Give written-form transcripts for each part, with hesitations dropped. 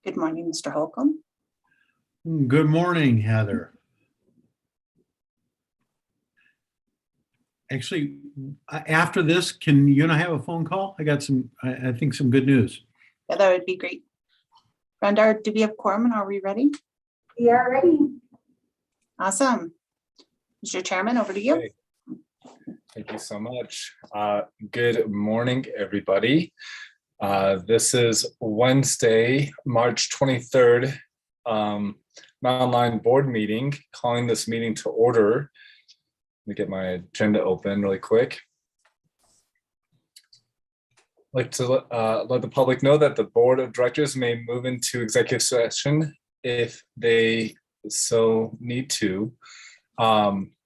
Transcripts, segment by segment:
Good morning, Mr. Holcomb. Good morning, Heather. Actually, after this, can you and I have a phone call? I got some, I think some good news. Yeah, that would be great. Brenda, do we have quorum and are we ready? We are ready. Awesome. Mr. Chairman, over to you. Okay. Thank you so much. Good morning, everybody. This is Wednesday, March 23rd, Mountain Line Board meeting, calling this meeting to order. Let me get my agenda open really quick. I'd like to let the public know that the Board of Directors may move into executive session if they so need to.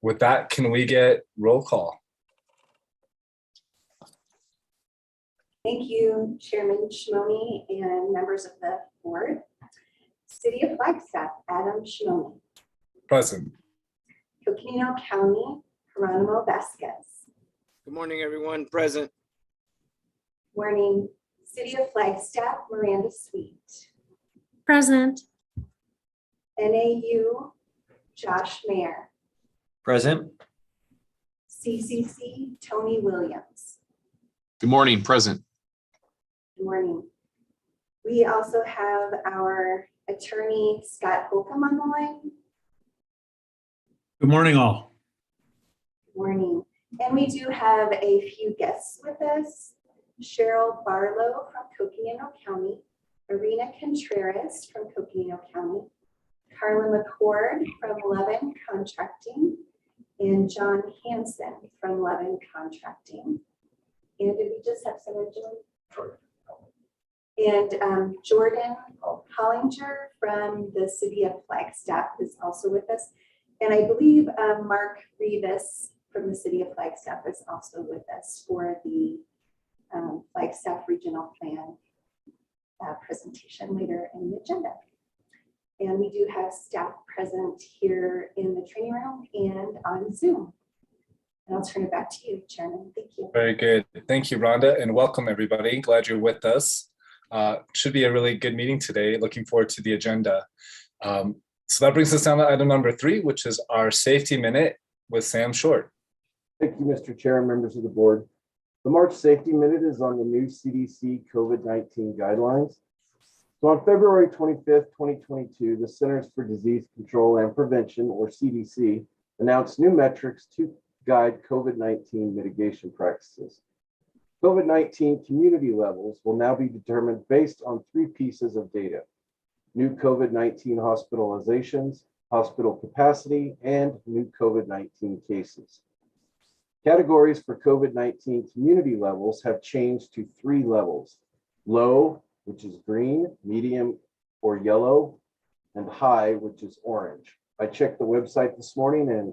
With that, can we get roll call? Thank you, Chairman Shimoni and members of the board. City of Flagstaff, Adam Shimoni. Present. Coconino County, Geronimo Vasquez. Good morning, everyone. Present. Morning. City of Flagstaff, Miranda Sweet. Present. NAU, Josh Mayer. Present. CCC, Tony Williams. Good morning. Present. Good morning. We also have our attorney, Scott Holcomb, on the line. Good morning, all. Good morning. And we do have a few guests with us. Cheryl Barlow from Coconino County, Irina Contreras from Coconino County, Carla McCord from Levin Contracting, and John Hansen from Levin Contracting. And did we just have someone join? And Jordan Hollinger from the City of Flagstaff is also with us. And I believe Mark Rivas from the City of Flagstaff is also with us for the Flagstaff Regional Plan presentation later in the agenda. And we do have staff present here in the training room and on Zoom. And I'll turn it back to you, Chairman. Thank you. Very good. Thank you, Rhonda, and welcome everybody. Glad you're with us. Should be a really good meeting today. Looking forward to the agenda. So that brings us down to item number 3, which is our safety minute with Sam Short. Thank you, Mr. Chair and members of the board. The March Safety Minute is on the new CDC COVID-19 guidelines. So on February 25th, 2022, the Centers for Disease Control and Prevention, or CDC, announced new metrics to guide COVID-19 mitigation practices. COVID-19 community levels will now be determined based on 3 pieces of data: new COVID-19 hospitalizations, hospital capacity, and new COVID-19 cases. Categories for COVID-19 community levels have changed to 3 levels: low, which is green, medium or yellow, and high, which is orange. I checked the website this morning, and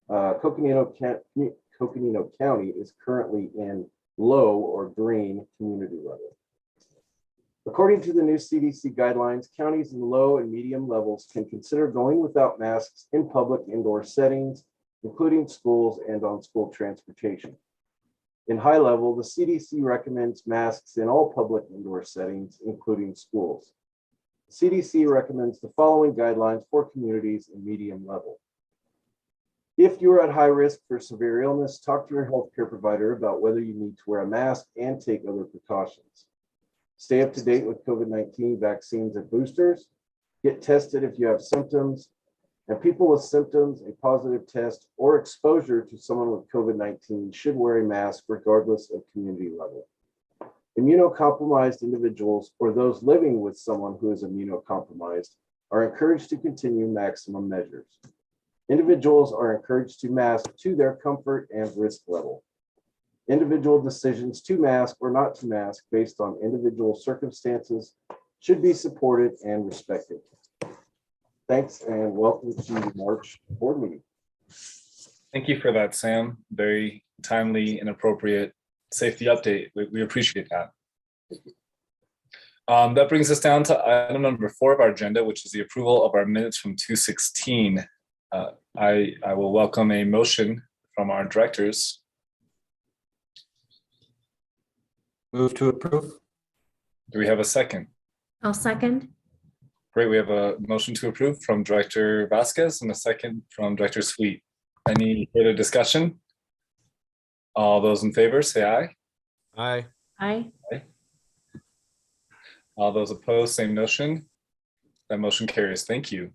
Coconino County is currently in low or green community level. According to the new CDC guidelines, counties in low and medium levels can consider going without masks in public indoor settings, including schools and on school transportation. In high level, the CDC recommends masks in all public indoor settings, including schools. The CDC recommends the following guidelines for communities in medium level. If you are at high risk for severe illness, talk to your healthcare provider about whether you need to wear a mask and take other precautions. Stay up to date with COVID-19 vaccines and boosters. Get tested if you have symptoms. And people with symptoms, a positive test, or exposure to someone with COVID-19 should wear a mask regardless of community level. Immunocompromised individuals or those living with someone who is immunocompromised are encouraged to continue maximum measures. Individuals are encouraged to mask to their comfort and risk level. Individual decisions to mask or not to mask based on individual circumstances should be supported and respected. Thanks and welcome to the March board meeting. Thank you for that, Sam. Very timely and appropriate safety update. We appreciate that. That brings us down to item number 4 of our agenda, which is the approval of our minutes from 2/16. I will welcome a motion from our directors. Move to approve. Do we have a second? I'll second. Great, we have a motion to approve from Director Vasquez and a second from Director Sweet. Any further discussion? All those in favor, say aye. Aye. Aye. All those opposed, same motion. That motion carries. Thank you.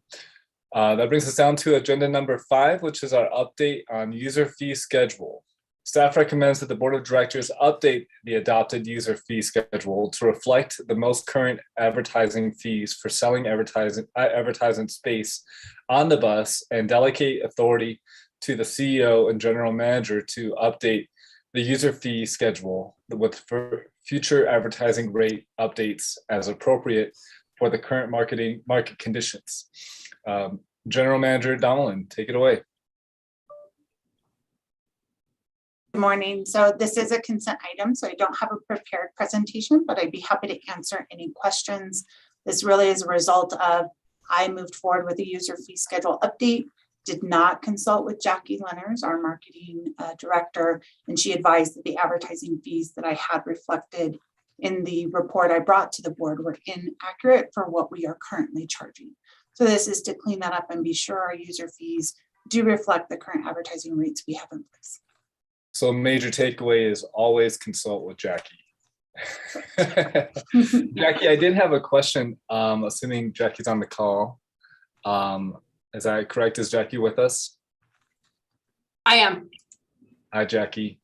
That brings us down to agenda number 5, which is our update on user fee schedule. Staff recommends that the Board of Directors update the adopted user fee schedule to reflect the most current advertising fees for selling advertising space on the bus and delegate authority to the CEO and General Manager to update the user fee schedule with future advertising rate updates as appropriate for the current market conditions. General Manager Donaldin, take it away. Good morning. So this is a consent item, so I don't have a prepared presentation, but I'd be happy to answer any questions. This really is a result of I moved forward with a user fee schedule update, did not consult with Jackie Lenners, our marketing director, and she advised that the advertising fees that I had reflected in the report I brought to the board were inaccurate for what we are currently charging. So this is to clean that up and be sure our user fees do reflect the current advertising rates we have in place. So major takeaway is always consult with Jackie. Jackie, I did have a question, assuming Jackie's on the call. Is that correct? Is Jackie with us? I am. Hi, Jackie.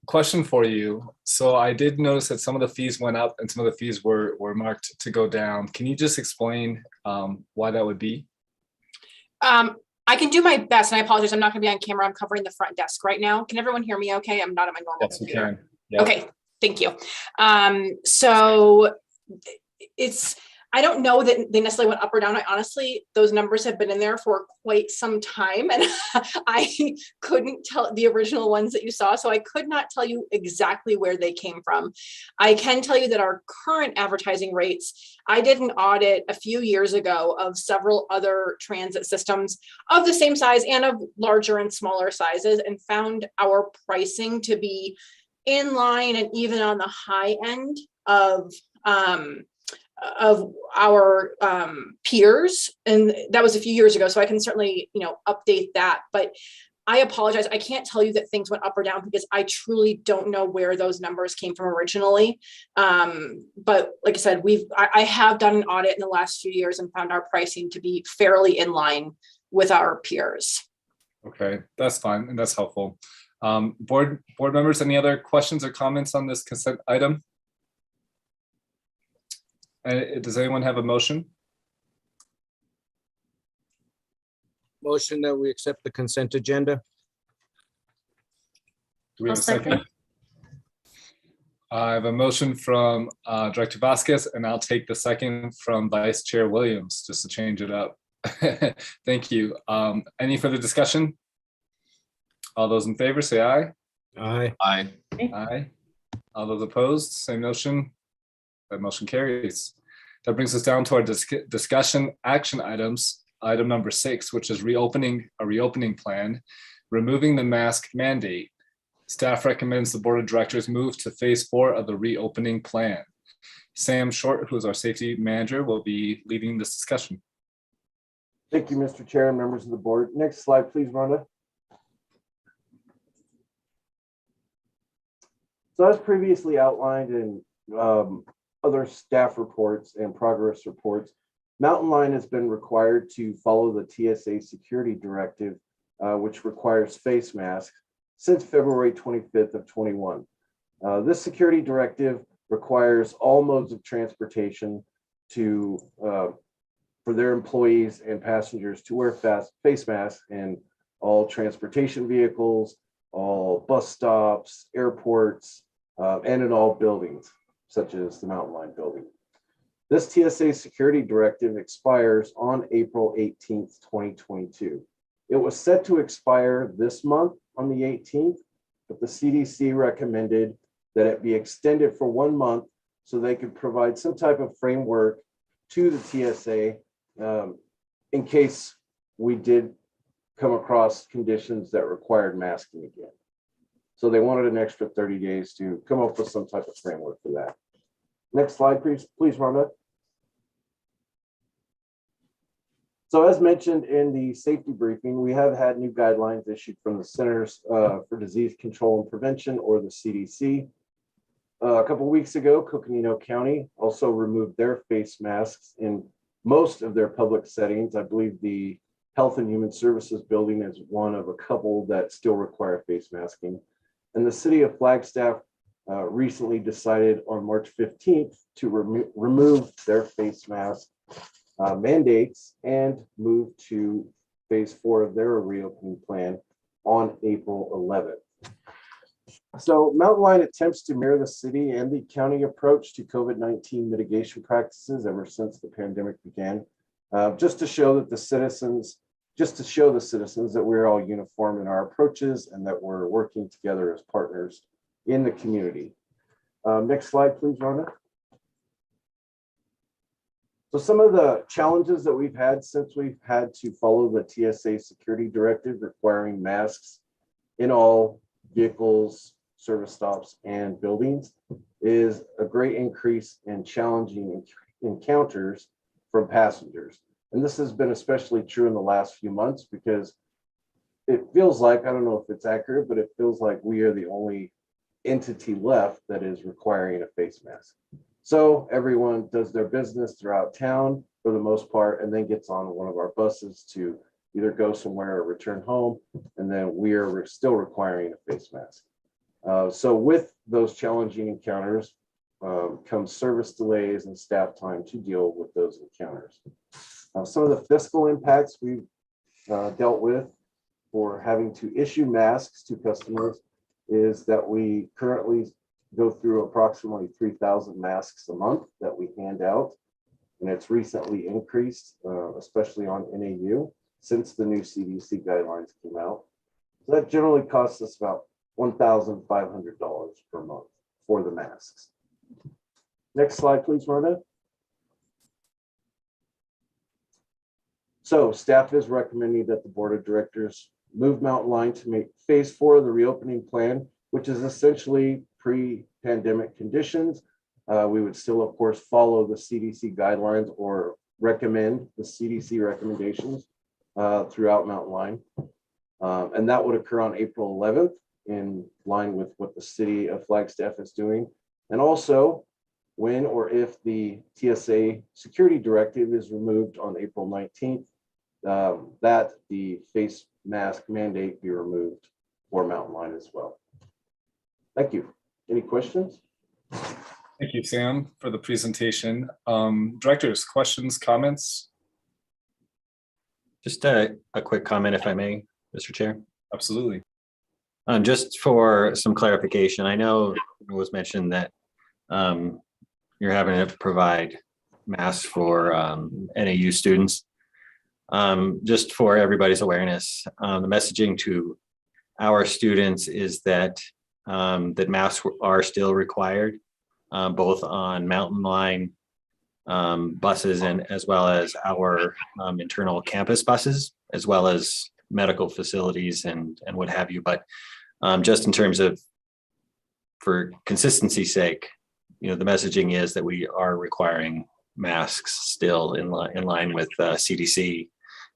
Question for you. So I did notice that some of the fees went up and some of the fees were marked to go down. Can you just explain why that would be? I can do my best, and I apologize. I'm not going to be on camera. I'm covering the front desk right now. Can everyone hear me okay? I'm not at my normal Yes, we computer. can. Yep. Okay, thank you. So I don't know that they necessarily went up or down. Honestly, those numbers have been in there for quite some time, and I couldn't tell the original ones that you saw, so I could not tell you exactly where they came from. I can tell you that our current advertising rates, I did an audit a few years ago of several other transit systems of the same size and of larger and smaller sizes, and found our pricing to be in line and even on the high end of our peers, and that was a few years ago, so I can certainly update that. But I apologize, I can't tell you that things went up or down because I truly don't know where those numbers came from originally. But like I said, I have done an audit in the last few years and found our pricing to be fairly in line with our peers. Okay, that's fine and that's helpful. Board members, any other questions or comments on this consent item? Does anyone have a motion? Motion that we accept the consent agenda. Do we have I'll a second? I have a motion from Director Vasquez, and I'll take the second from Vice Chair Williams, just to change it up. Thank you. Any further discussion? All those in favor, say aye. Aye. Aye. Aye. All those opposed, same motion. That motion carries. That brings us down to our discussion action items. Item number 6, which is a reopening plan, removing the mask mandate. Staff recommends the Board of Directors move to phase 4 of the reopening plan. Sam Short, who is our safety manager, will be leading this discussion. Thank you, Mr. Chair and members of the board. Next slide, please, Rhonda. So as previously outlined in other staff reports and progress reports, Mountain Line has been required to follow the TSA security directive, which requires face masks since February 25th of 21. This security directive requires all modes of transportation to for their employees and passengers to wear face masks in all transportation vehicles, all bus stops, airports, and in all buildings, such as the Mountain Line building. This TSA security directive expires on April 18th, 2022. It was set to expire this month on the 18th, but the CDC recommended that it be extended for 1 month so they could provide some type of framework to the TSA in case we did come across conditions that required masking again. So they wanted an extra 30 days to come up with some type of framework for that. Next slide, please, Rhonda. So as mentioned in the safety briefing, we have had new guidelines issued from the Centers for Disease Control and Prevention, or the CDC. A couple of weeks ago, Coconino County also removed their face masks in most of their public settings. I believe the Health and Human Services building is one of a couple that still require face masking. And the city of Flagstaff recently decided on March 15th to remove their face mask mandates and move to phase 4 of their reopening plan on April 11th. So Mountain Line attempts to mirror the city and the county approach to COVID-19 mitigation practices ever since the pandemic began, just to show the citizens that we're all uniform in our approaches and that we're working together as partners in the community. Next slide, please, Rhonda. So some of the challenges that we've had since we've had to follow the TSA security directive requiring masks in all vehicles, service stops, and buildings is a great increase in challenging encounters from passengers. And this has been especially true in the last few months because it feels like, I don't know if it's accurate, but it feels like we are the only entity left that is requiring a face mask. So everyone does their business throughout town for the most part, and then gets on one of our buses to either go somewhere or return home. And then we're still requiring a face mask. So with those challenging encounters comes service delays and staff time to deal with those encounters. Some of the fiscal impacts we've dealt with for having to issue masks to customers is that we currently go through approximately 3,000 masks a month that we hand out. And it's recently increased, especially on NAU, since the new CDC guidelines came out. So that generally costs us about $1,500 per month for the masks. Next slide, please, Rhonda. So staff is recommending that the board of directors move Mountain Line to make phase 4 of the reopening plan, which is essentially pre-pandemic conditions. We would still, of course, follow the CDC guidelines or recommend the CDC recommendations throughout Mountain Line. And that would occur on April 11th in line with what the city of Flagstaff is doing. And also when or if the TSA security directive is removed on April 19th, that the face mask mandate be removed for Mountain Line as well. Thank you. Any questions? Thank you, Sam, for the presentation. Directors, questions, comments? Just a quick comment, if I may, Mr. Chair. Absolutely. Just for some clarification, I know it was mentioned that you're having to provide masks for NAU students. Just for everybody's awareness, the messaging to our students is that that masks are still required, both on Mountain Line buses and as well as our internal campus buses, as well as medical facilities and what have you. But just in terms of, for consistency's sake, the messaging is that we are requiring masks still in line with CDC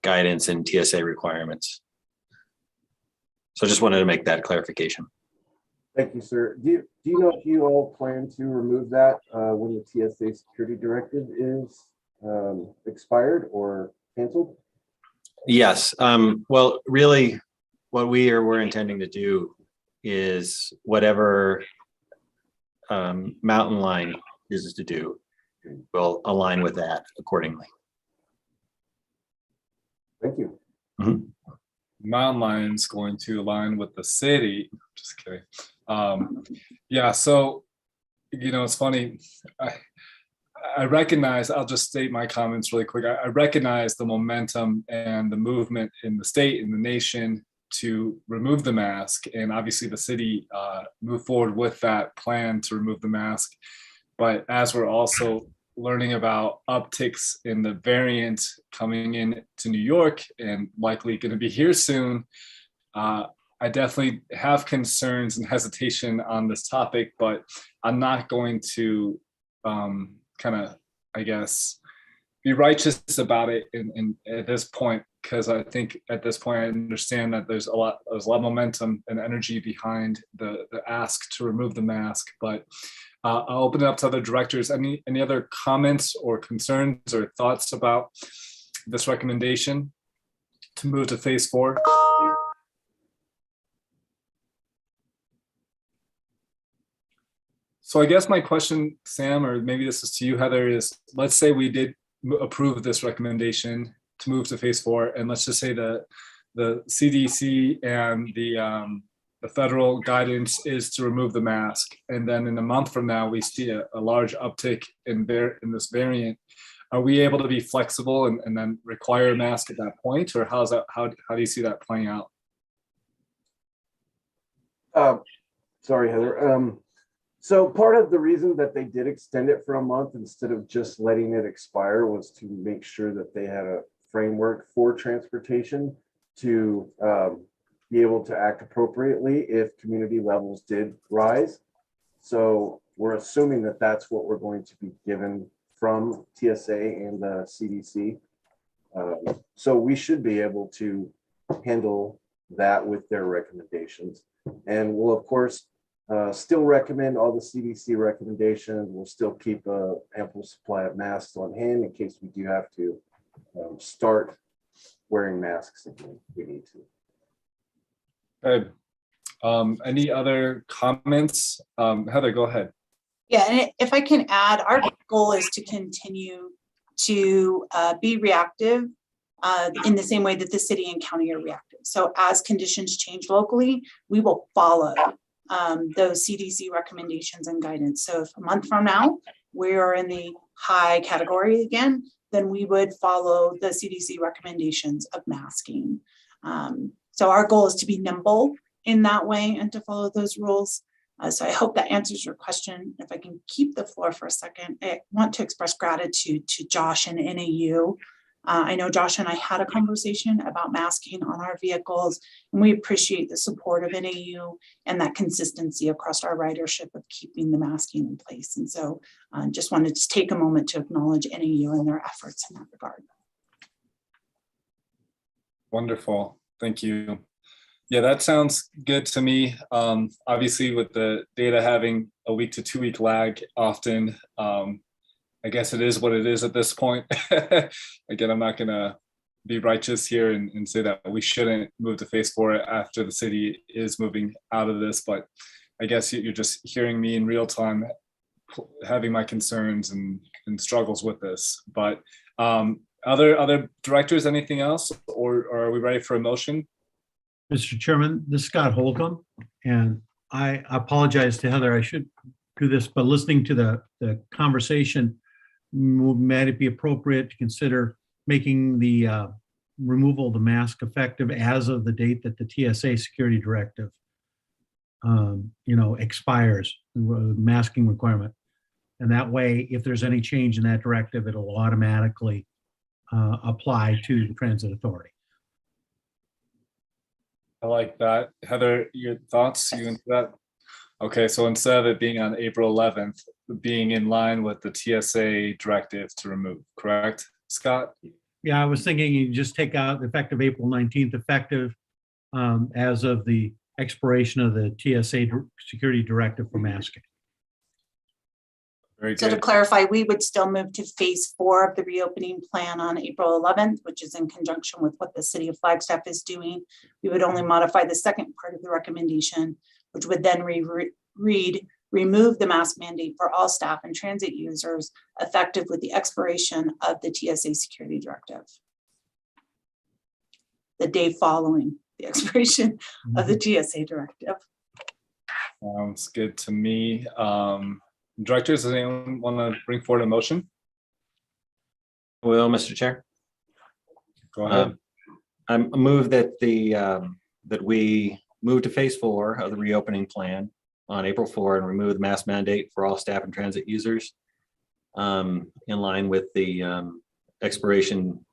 guidance and TSA requirements. So just wanted to make that clarification. Thank you, sir. Do you know if you all plan to remove that when the TSA security directive is expired or canceled? Yes. Well, really, what we're intending to do is whatever Mountain Line chooses to do, we'll align with that accordingly. Thank you. Mountain Lion's going to align with the city. Just kidding. Yeah, so, it's funny. I recognize, I'll just state my comments really quick. I recognize the momentum and the movement in the state and the nation to remove the mask. And obviously the city moved forward with that plan to remove the mask. But as we're also learning about upticks in the variant coming in to New York and likely going to be here soon, I definitely have concerns and hesitation on this topic, but I'm not going to kind of, I guess, be righteous about it in at this point, because I think at this point I understand that there's a lot of momentum and energy behind the ask to remove the mask. But I'll open it up to other directors. Any other comments or concerns or thoughts about this recommendation to move to phase 4? So I guess my question, Sam, or maybe this is to you, Heather, is let's say we did approve this recommendation to move to phase 4, and let's just say the CDC and the federal guidance is to remove the mask, and then in a month from now we see a large uptick in this variant. Are we able to be flexible and then require a mask at that point, or how do you see that playing out? Sorry, Heather. So part of the reason that they did extend it for a month instead of just letting it expire was to make sure that they had a framework for transportation to be able to act appropriately if community levels did rise. So we're assuming that that's what we're going to be given from TSA and the CDC. So we should be able to handle that with their recommendations. And we'll, of course, still recommend all the CDC recommendations. We'll still keep an ample supply of masks on hand in case we do have to start wearing masks if we need to. Good. Any other comments? Heather, go ahead. Yeah, and if I can add, our goal is to continue to be reactive in the same way that the city and county are reactive. So as conditions change locally, we will follow those CDC recommendations and guidance. So if a month from now we are in the high category again, then we would follow the CDC recommendations of masking. So our goal is to be nimble in that way and to follow those rules. So I hope that answers your question. If I can keep the floor for a second, I want to express gratitude to Josh and NAU. I know Josh and I had a conversation about masking on our vehicles, and we appreciate the support of NAU and that consistency across our ridership of keeping the masking in place. And so just wanted to take a moment to acknowledge NAU and their efforts in that regard. Wonderful. Thank you. Yeah, that sounds good to me. Obviously, with the data having a week to 2 week lag often, I guess it is what it is at this point. Again, I'm not going to be righteous here and say that we shouldn't move to phase 4 after the city is moving out of this. But I guess you're just hearing me in real time, having my concerns and struggles with this. But other directors, anything else, or are we ready for a motion? Mr. Chairman, this is Scott Holcomb, and I apologize to Heather. I should do this, but listening to the conversation, might it be appropriate to consider making the removal of the mask effective as of the date that the TSA security directive, expires, the masking requirement. And that way, if there's any change in that directive, it'll automatically apply to the transit authority. I like that. Heather, your thoughts? You into that? Okay, so instead of it being on April 11th, being in line with the TSA directive to remove, correct, Scott? Yeah, I was thinking you just take out effective April 19th, effective as of the expiration of the TSA security directive for masking. Very So to good. clarify, we would still move to phase 4 of the reopening plan on April 11th, which is in conjunction with what the city of Flagstaff is doing. We would only modify the second part of the recommendation, which would then read remove the mask mandate for all staff and transit users effective with the expiration of the TSA security directive. The day following the expiration of the TSA directive. Sounds good to me. Directors, does anyone want to bring forward a motion? Well, Mr. Chair, Go ahead. I move that that we move to phase 4 of the reopening plan on April 4 and remove the mask mandate for all staff and transit users in line with the expiration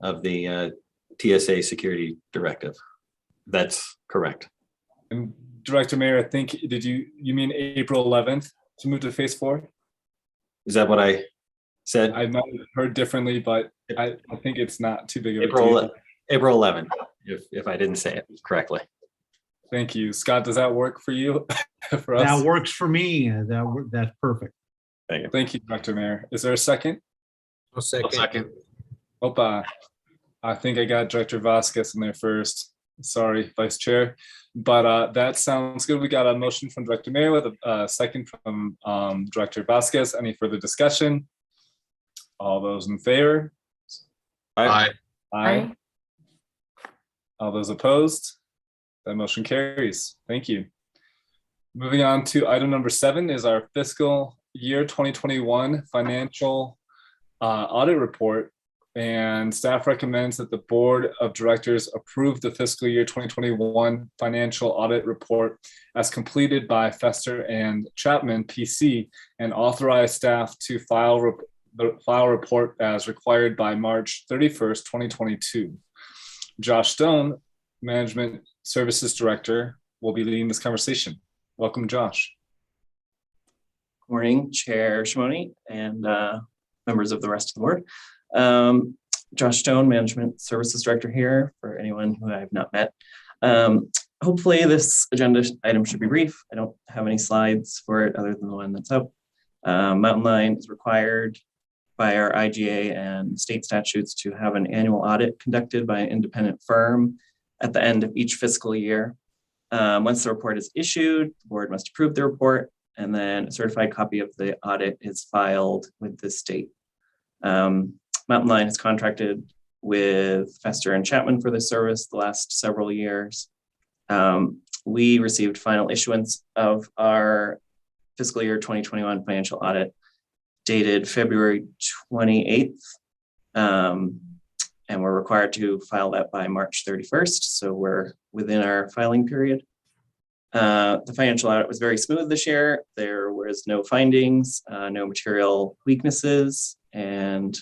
of the TSA security directive. That's correct. And Director Mayor, I think, you mean April 11th to move to phase 4? Is that what I said? I might have heard differently, but I think it's not too big of a April deal. April 11th, if I didn't say it correctly. Thank you. Scott, does that work for you? For us? That works for me. That's perfect. Thank you. Thank you, Dr. Mayor. Is there a second? I'll second. Opa. I think I got Director Vasquez in there first. Sorry, Vice Chair. But that sounds good. We got a motion from Director Mayor with a second from Director Vasquez. Any further discussion? All those in favor? Aye. Aye. All those opposed? That motion carries. Thank you. Moving on to item number 7 is our fiscal year 2021 financial audit report. And staff recommends that the Board of Directors approve the fiscal year 2021 financial audit report as completed by Fester and Chapman, PC, and authorize staff to file report as required by March 31st, 2022. Josh Stone, Management Services Director, will be leading this conversation. Welcome, Josh. Morning, Chair Shimoni and members of the rest of the board. Josh Stone, Management Services Director here for anyone who I have not met. Hopefully this agenda item should be brief. I don't have any slides for it other than the one that's up. Mountain Line is required by our IGA and state statutes to have an annual audit conducted by an independent firm at the end of each fiscal year. Once the report is issued, the board must approve the report, and then a certified copy of the audit is filed with the state. Mountain Line has contracted with Fester and Chapman for this service the last several years. We received final issuance of our fiscal year 2021 financial audit dated February 28th. And we're required to file that by March 31st. So we're within our filing period. The financial audit was very smooth this year. There was no findings, no material weaknesses, and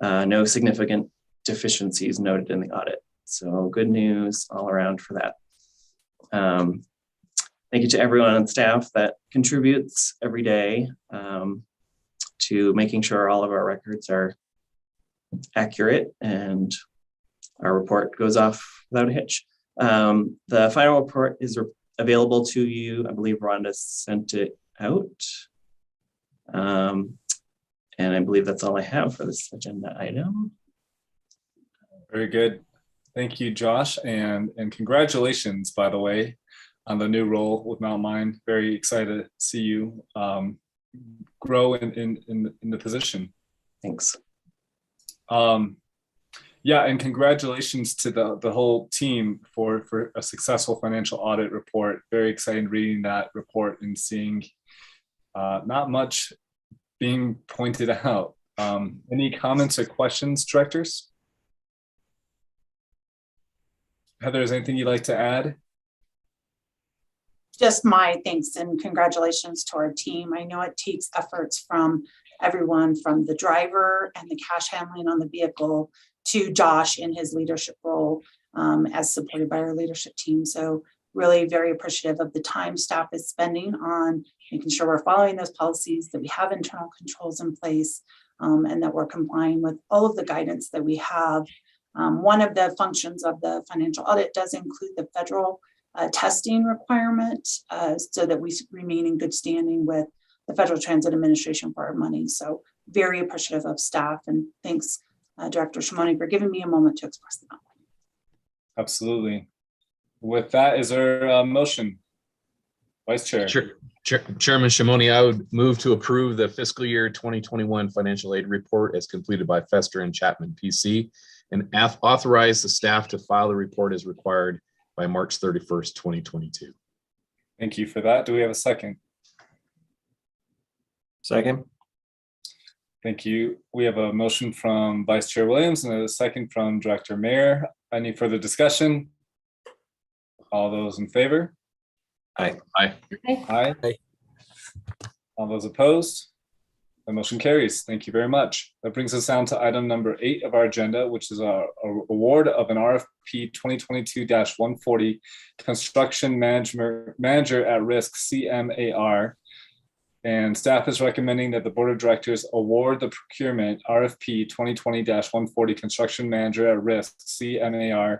no significant deficiencies noted in the audit. So good news all around for that. Thank you to everyone on staff that contributes every day to making sure all of our records are accurate and our report goes off without a hitch. The final report is available to you. I believe Rhonda sent it out. And I believe that's all I have for this agenda item. Very good. Thank you, Josh. And congratulations, by the way, on the new role with Mountain Line. Very excited to see you grow in the position. Thanks. Yeah, and congratulations to the whole team for a successful financial audit report. Very excited reading that report and seeing not much being pointed out. Any comments or questions, directors? Heather, is anything you'd like to add? Just my thanks and congratulations to our team. I know it takes efforts from everyone, from the driver and the cash handling on the vehicle to Josh in his leadership role as supported by our leadership team. So really very appreciative of the time staff is spending on making sure we're following those policies, that we have internal controls in place, and that we're complying with all of the guidance that we have. One of the functions of the financial audit does include the federal testing requirement so that we remain in good standing with the Federal Transit Administration for our money. So very appreciative of staff, and thanks Director Shimoni for giving me a moment to express that. Absolutely. With that, is there a motion? Vice Chair. Chairman Shimoni, I would move to approve the fiscal year 2021 financial aid report as completed by Fester and Chapman PC and authorize the staff to file the report as required by March 31st, 2022. Thank you for that. Do we have a second? Second. Thank you. We have a motion from Vice Chair Williams and a second from Director Mayer. Any further discussion? All those in favor? Aye. Aye. Aye. Aye. All those opposed? The motion carries. Thank you very much. That brings us down to item number 8 of our agenda, which is our award of an RFP 2022-140 Construction Manager at Risk CMAR. And staff is recommending that the Board of Directors award the procurement RFP 2020-140 Construction Manager at Risk CMAR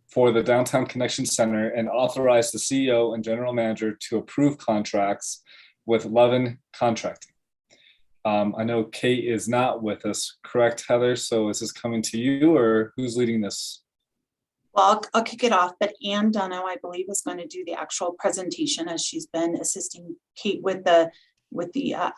for the Downtown Connection Center and authorize the CEO and General Manager to approve contracts with Levin Contracting. I know Kate is not with us, correct, Heather? So is this coming to you or who's leading this? Well, I'll kick it off, but Ann Dunno, I believe, is going to do the actual presentation as she's been assisting Kate with the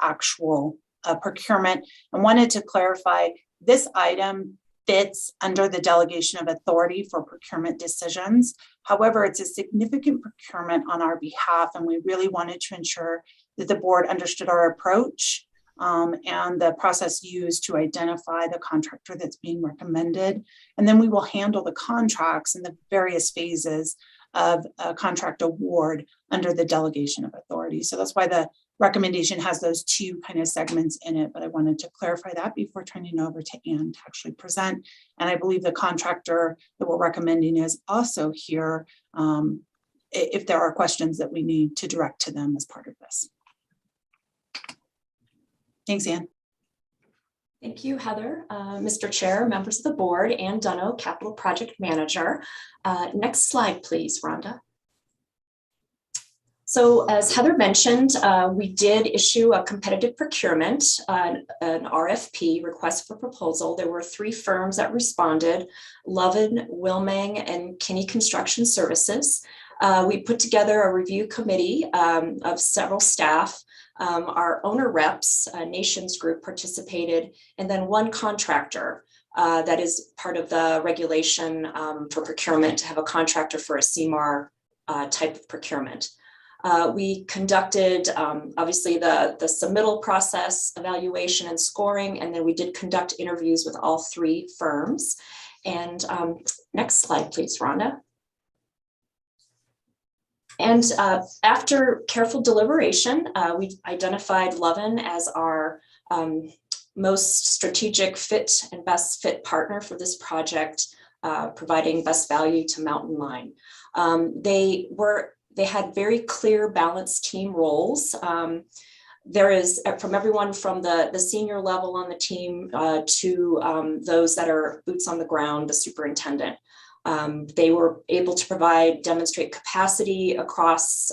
actual procurement. And wanted to clarify, this item fits under the delegation of authority for procurement decisions. However, it's a significant procurement on our behalf, and we really wanted to ensure that the board understood our approach and the process used to identify the contractor that's being recommended. And then we will handle the contracts in the various phases of a contract award under the delegation of authority. So that's why the recommendation has those two kind of segments in it, but I wanted to clarify that before turning it over to Ann to actually present. And I believe the contractor that we're recommending is also here if there are questions that we need to direct to them as part of this. Thanks, Ann. Thank you, Heather. Mr. Chair, members of the board, Ann Dunno, Capital Project Manager. Next slide, please, Rhonda. So as Heather mentioned, we did issue a competitive procurement, an RFP, request for proposal. There were 3 firms that responded, Lovin, Wilming, and Kinney Construction Services. We put together a review committee of several staff. Our owner reps, Nations Group, participated, and then 1 contractor that is part of the regulation for procurement to have a contractor for a CMAR type of procurement. We conducted obviously the submittal process, evaluation and scoring, and then we did conduct interviews with all 3 firms. And next slide, please, Rhonda. And after careful deliberation, we identified Lovin as our most strategic fit and best fit partner for this project, providing best value to Mountain Line. They had very clear balanced team roles. There is from everyone from the senior level on the team to those that are boots on the ground, the superintendent. They were able to demonstrate capacity across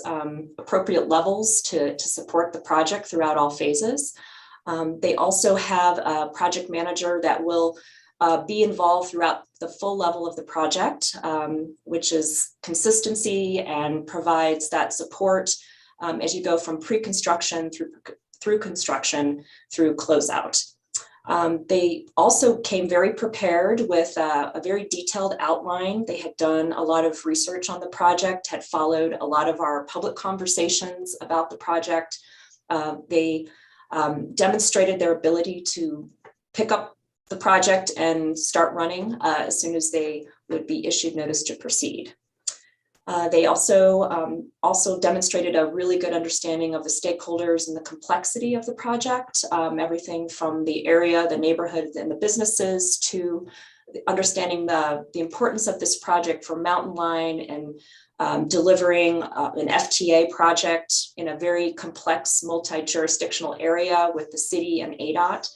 appropriate levels to support the project throughout all phases. They also have a project manager that will be involved throughout the full level of the project, which is consistency and provides that support as you go from pre-construction through construction through closeout. They also came very prepared with a very detailed outline. They had done a lot of research on the project, had followed a lot of our public conversations about the project. They demonstrated their ability to pick up the project and start running as soon as they would be issued notice to proceed. They also demonstrated a really good understanding of the stakeholders and the complexity of the project, everything from the area, the neighborhood, and the businesses to understanding the importance of this project for Mountain Line and delivering an FTA project in a very complex multi-jurisdictional area with the city and ADOT.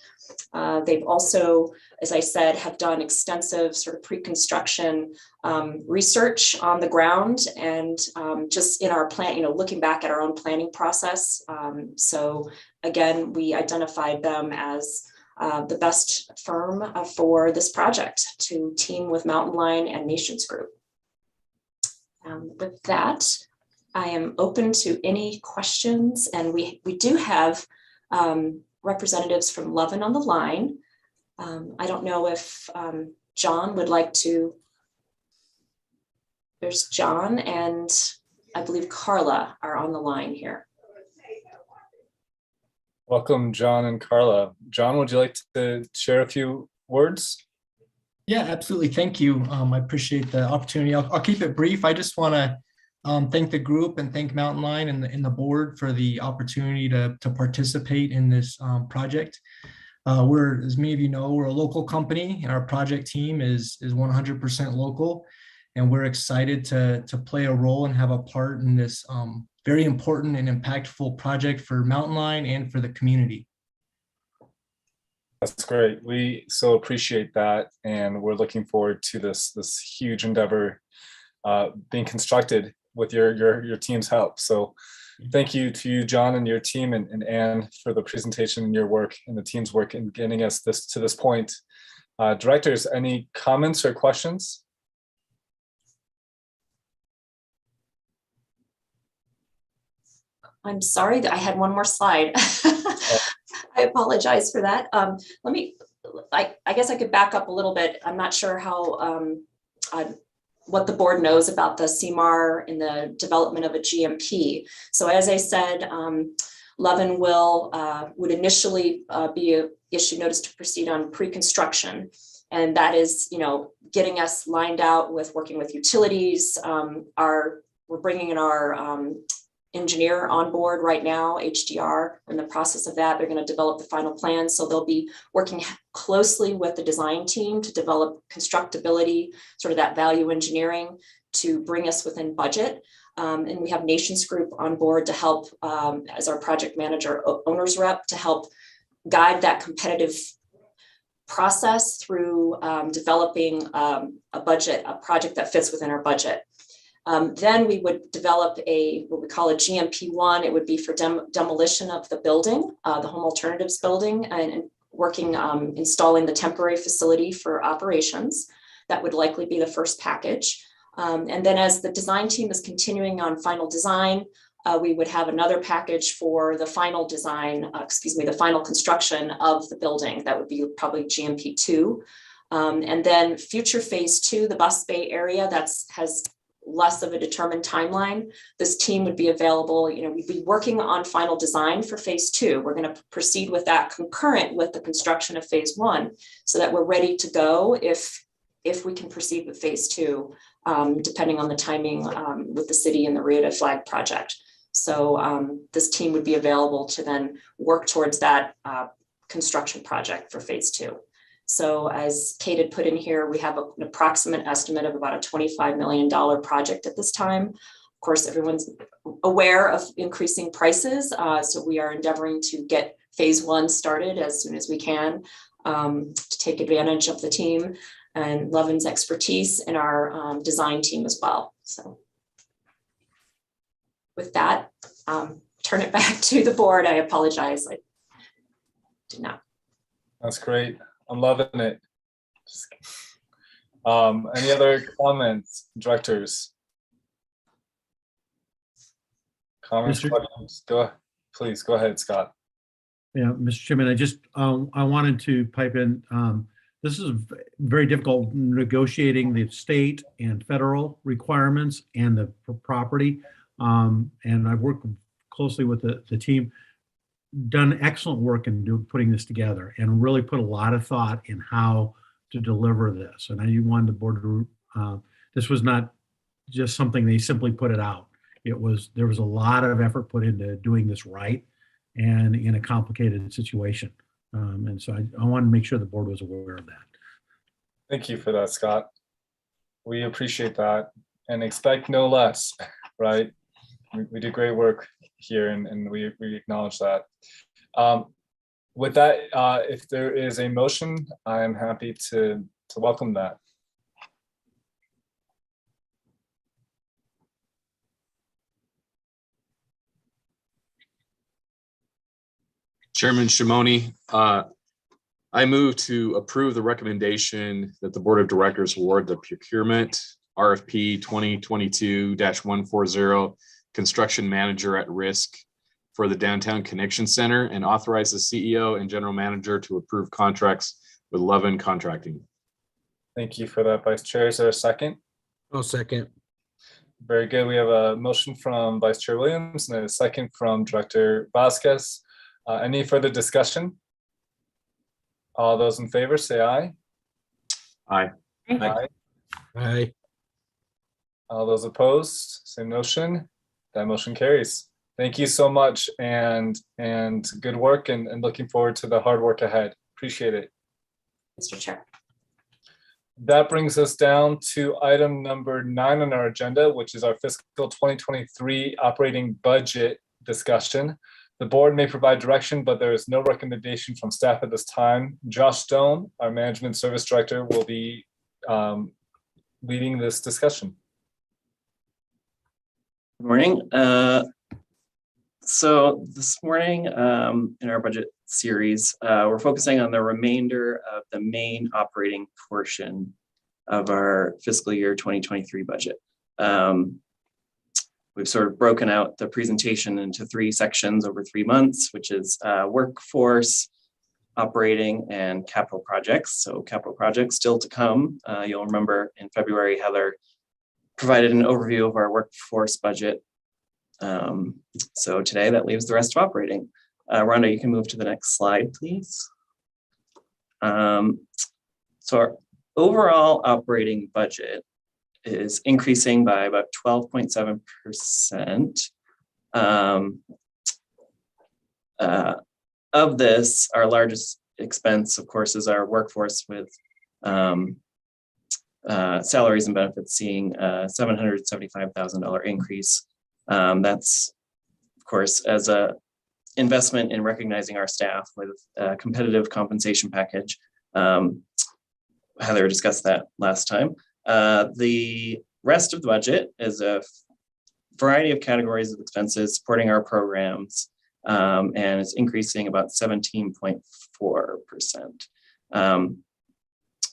They've also, as I said, have done extensive sort of pre-construction research on the ground and just in our plan, looking back at our own planning process. So again, we identified them as the best firm for this project to team with Mountain Line and Nations Group. With that, I am open to any questions, and we do have representatives from Lovin on the line. I don't know if John would like to. There's John and I believe Carla are on the line here. Welcome, John and Carla. John, would you like to share a few words? Yeah, absolutely. Thank you. I appreciate the opportunity. I'll keep it brief. I just want to thank the group and thank Mountain Line and the board for the opportunity to participate in this project. We're, as many of you know, we're a local company, and our project team is 100% local, and we're excited to play a role and have a part in this very important and impactful project for Mountain Line and for the community. That's great. We so appreciate that, and we're looking forward to this huge endeavor being constructed with your team's help. So thank you to you, John, and your team, and Anne for the presentation and your work and the team's work in getting us to this point. Directors, any comments or questions? I'm sorry that I had one more slide. I apologize for that. I guess I could back up a little bit. I'm not sure how what the board knows about the CMAR and the development of a GMP. So as I said, Lovin would initially be issued notice to proceed on pre-construction. And that is, getting us lined out with working with utilities. We're bringing in our engineer on board right now, HDR. In the process of that, they're going to develop the final plan. So they'll be working closely with the design team to develop constructability, sort of that value engineering to bring us within budget. And we have Nations Group on board to help as our project manager, owner's rep, to help guide that competitive process through developing a project that fits within our budget. Then we would develop what we call a GMP1. It would be for demolition of the building, the Home Alternatives building, and working, installing the temporary facility for operations. That would likely be the first package. And then as the design team is continuing on final design, we would have another package for the final design, the final construction of the building. That would be probably GMP2. And then future phase 2, the Bus Bay area, has less of a determined timeline. This team would be available, we'd be working on final design for phase 2. We're going to proceed with that concurrent with the construction of phase 1 so that we're ready to go if we can proceed with phase 2, depending on the timing with the city and the Rio de Flag project. So this team would be available to then work towards that construction project for phase 2. So as Kate had put in here, we have an approximate estimate of about a $25 million project at this time. Of course, everyone's aware of increasing prices. So we are endeavoring to get phase 1 started as soon as we can to take advantage of the team and Lovin's expertise and our design team as well. So with that, turn it back to the board. I apologize. I did not. That's great. I'm loving it. Any other comments, directors? Comments, questions? Please go ahead, Scott. Yeah, Mr. Chairman, I wanted to pipe in. This is very difficult negotiating the state and federal requirements and the property. And I've worked closely with the team, done excellent work in putting this together, and really put a lot of thought in how to deliver this. And I wanted the board to, this was not just something they simply put it out. There was a lot of effort put into doing this right and in a complicated situation. And so I wanted to make sure the board was aware of that. Thank you for that, Scott. We appreciate that and expect no less, right? We do great work here, and we acknowledge that. With that, if there is a motion, I am happy to welcome that. Chairman Shimoni, I move to approve the recommendation that the Board of Directors award the procurement RFP 2022-140 construction manager at risk for the Downtown Connection Center, and authorize the CEO and general manager to approve contracts with Lovin Contracting. Thank you for that, Vice Chair. Is there a second? I'll second. Very good. We have a motion from Vice Chair Williams and a second from Director Vasquez. Any further discussion? All those in favor say aye. Aye. Aye. Aye. All those opposed, same motion. That motion carries. Thank you so much, and good work, and looking forward to the hard work ahead. Appreciate it. Mr. Chair. That brings us down to item number 9 on our agenda, which is our fiscal 2023 operating budget discussion. The board may provide direction, but there is no recommendation from staff at this time. Josh Stone, our Management Service Director, will be leading this discussion. Good morning. So this morning in our budget series, we're focusing on the remainder of the main operating portion of our fiscal year 2023 budget. We've sort of broken out the presentation into 3 sections over 3 months, which is workforce, operating, and capital projects. So capital projects still to come. You'll remember in February, Heather provided an overview of our workforce budget. So today that leaves the rest of operating. Rhonda, you can move to the next slide, please. So our overall operating budget is increasing by about 12.7%. Of this, our largest expense, of course, is our workforce, with salaries and benefits seeing a $775,000 increase. That's, of course, as a investment in recognizing our staff with a competitive compensation package. Heather discussed that last time. The rest of the budget is a variety of categories of expenses supporting our programs, and it's increasing about 17.4%.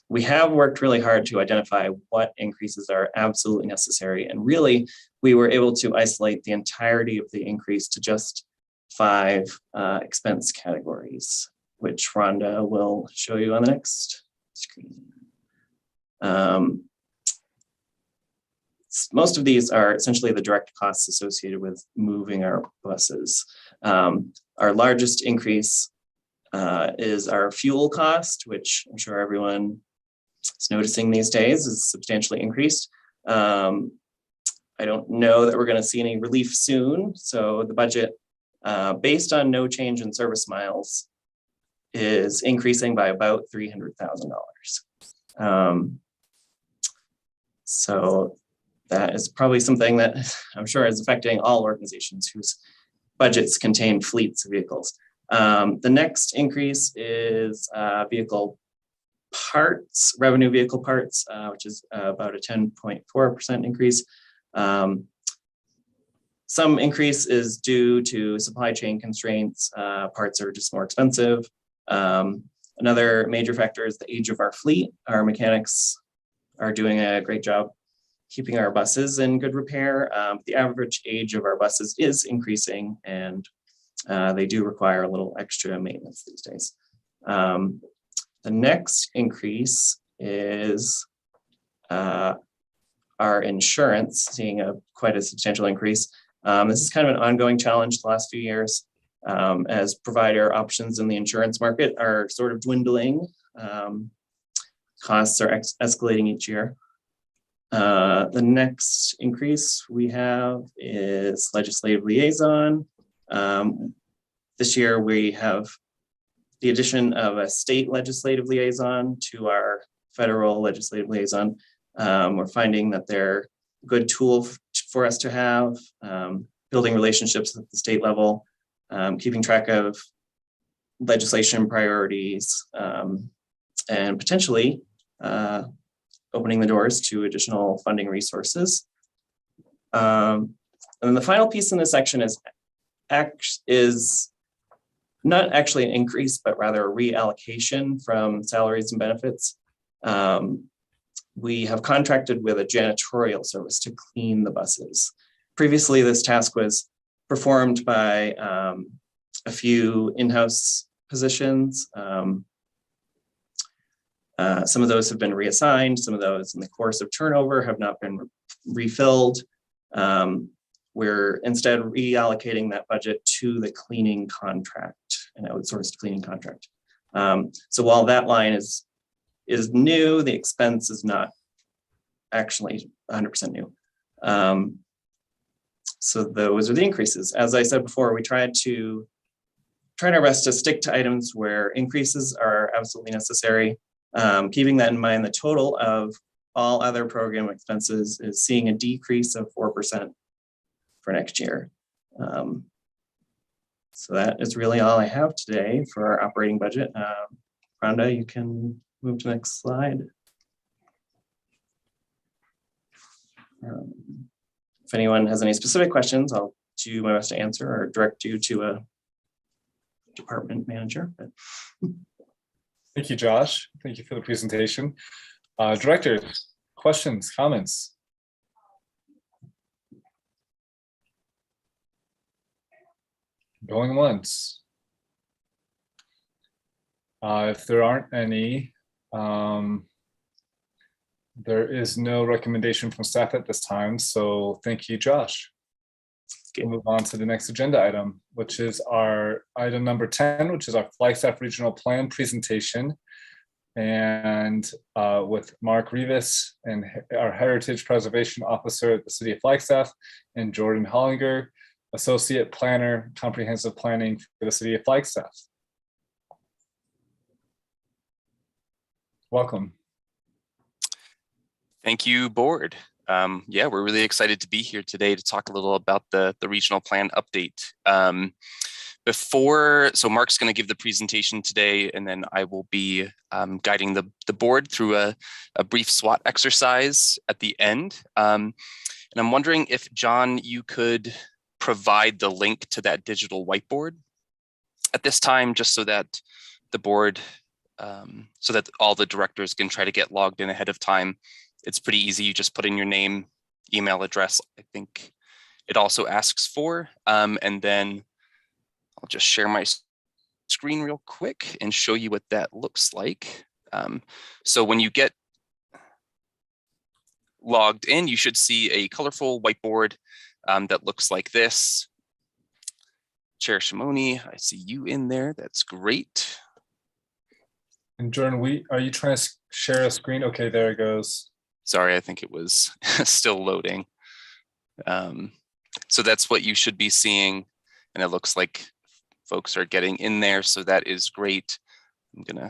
We have worked really hard to identify what increases are absolutely necessary, and really we were able to isolate the entirety of the increase to just 5 expense categories, which Rhonda will show you on the next screen. Most of these are essentially the direct costs associated with moving our buses. Our largest increase is our fuel cost, which I'm sure everyone is noticing these days is substantially increased. I don't know that we're going to see any relief soon. So the budget, based on no change in service miles, is increasing by about $300,000. So that is probably something that I'm sure is affecting all organizations whose budgets contain fleets of vehicles. The next increase is vehicle parts, revenue vehicle parts, which is about a 10.4% increase. Some increase is due to supply chain constraints. Parts are just more expensive. Another major factor is the age of our fleet. Our mechanics are doing a great job keeping our buses in good repair. The average age of our buses is increasing, and they do require a little extra maintenance these days. The next increase is our insurance, seeing quite a substantial increase. This is kind of an ongoing challenge the last few years, as provider options in the insurance market are sort of dwindling. Costs are escalating each year. The next increase we have is legislative liaison. This year we have the addition of a state legislative liaison to our federal legislative liaison. We're finding that they're a good tool for us to have, building relationships at the state level, keeping track of legislation priorities, and potentially opening the doors to additional funding resources. And then the final piece in this section is not actually an increase, but rather a reallocation from salaries and benefits. We have contracted with a janitorial service to clean the buses. previously, this task was performed by a few in-house positions. Some of those have been reassigned. Some of those in the course of turnover have not been refilled. We're instead reallocating that budget to the cleaning contract, an outsourced cleaning contract. So while that line is new, the expense is not actually 100% new. So those are the increases. As I said before, we tried our best to stick to items where increases are absolutely necessary. Keeping that in mind, the total of all other program expenses is seeing a decrease of 4% for next year. So that is really all I have today for our operating budget. Rhonda, you can move to the next slide. If anyone has any specific questions, I'll do my best to answer or direct you to a department manager. Thank you, Josh. Thank you for the presentation. Directors, questions, comments? Going once. If there aren't any, there is no recommendation from staff at this time. So thank you, Josh. We'll move on to the next agenda item, which is our item number 10, which is our Flagstaff Regional Plan presentation. And with Mark Rivas and our Heritage Preservation Officer at the City of Flagstaff, and Jordan Hollinger, Associate Planner, Comprehensive Planning for the City of Flagstaff. Welcome. Thank you, board. Yeah, we're really excited to be here today to talk a little about the regional plan update. So Mark's going to give the presentation today, and then I will be guiding the board through a brief SWOT exercise at the end. And I'm wondering if, John, you could provide the link to that digital whiteboard at this time, just so that the board, so that all the directors can try to get logged in ahead of time. It's pretty easy. You just put in your name, email address, I think it also asks for, and then I'll just share my screen real quick and show you what that looks like. So when you get logged in, you should see a colorful whiteboard that looks like this. Chair Shimoni, I see you in there. That's great. And Jordan, are you trying to share a screen? Okay, there it goes. Sorry, I think it was still loading. So that's what you should be seeing. And it looks like folks are getting in there. So that is great. I'm gonna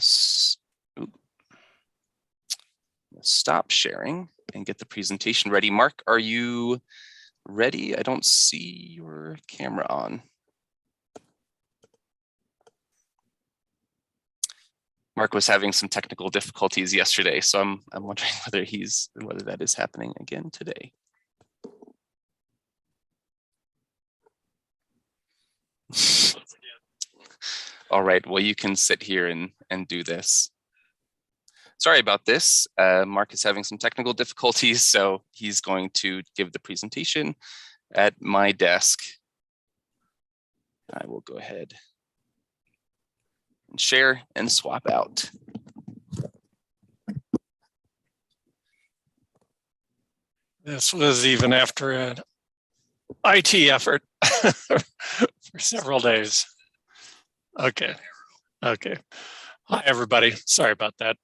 stop sharing and get the presentation ready. Mark, are you ready? I don't see your camera on. Mark was having some technical difficulties yesterday, so I'm wondering whether that is happening again today. All right, well, you can sit here and do this. Sorry about this. Mark is having some technical difficulties, so he's going to give the presentation at my desk. I will go ahead and share and swap out. This was even after an IT effort for several days. Okay. Hi, everybody. Sorry about that.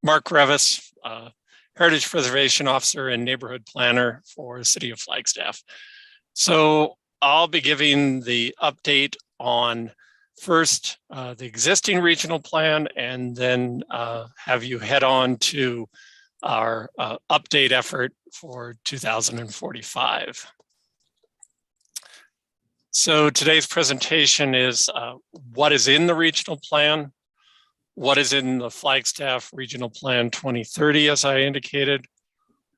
Mark Revis, Heritage Preservation Officer and Neighborhood Planner for the City of Flagstaff. So I'll be giving the update on first the existing regional plan, and then have you head on to our update effort for 2045. So today's presentation is what is in the regional plan, what is in the Flagstaff Regional Plan 2030, as I indicated,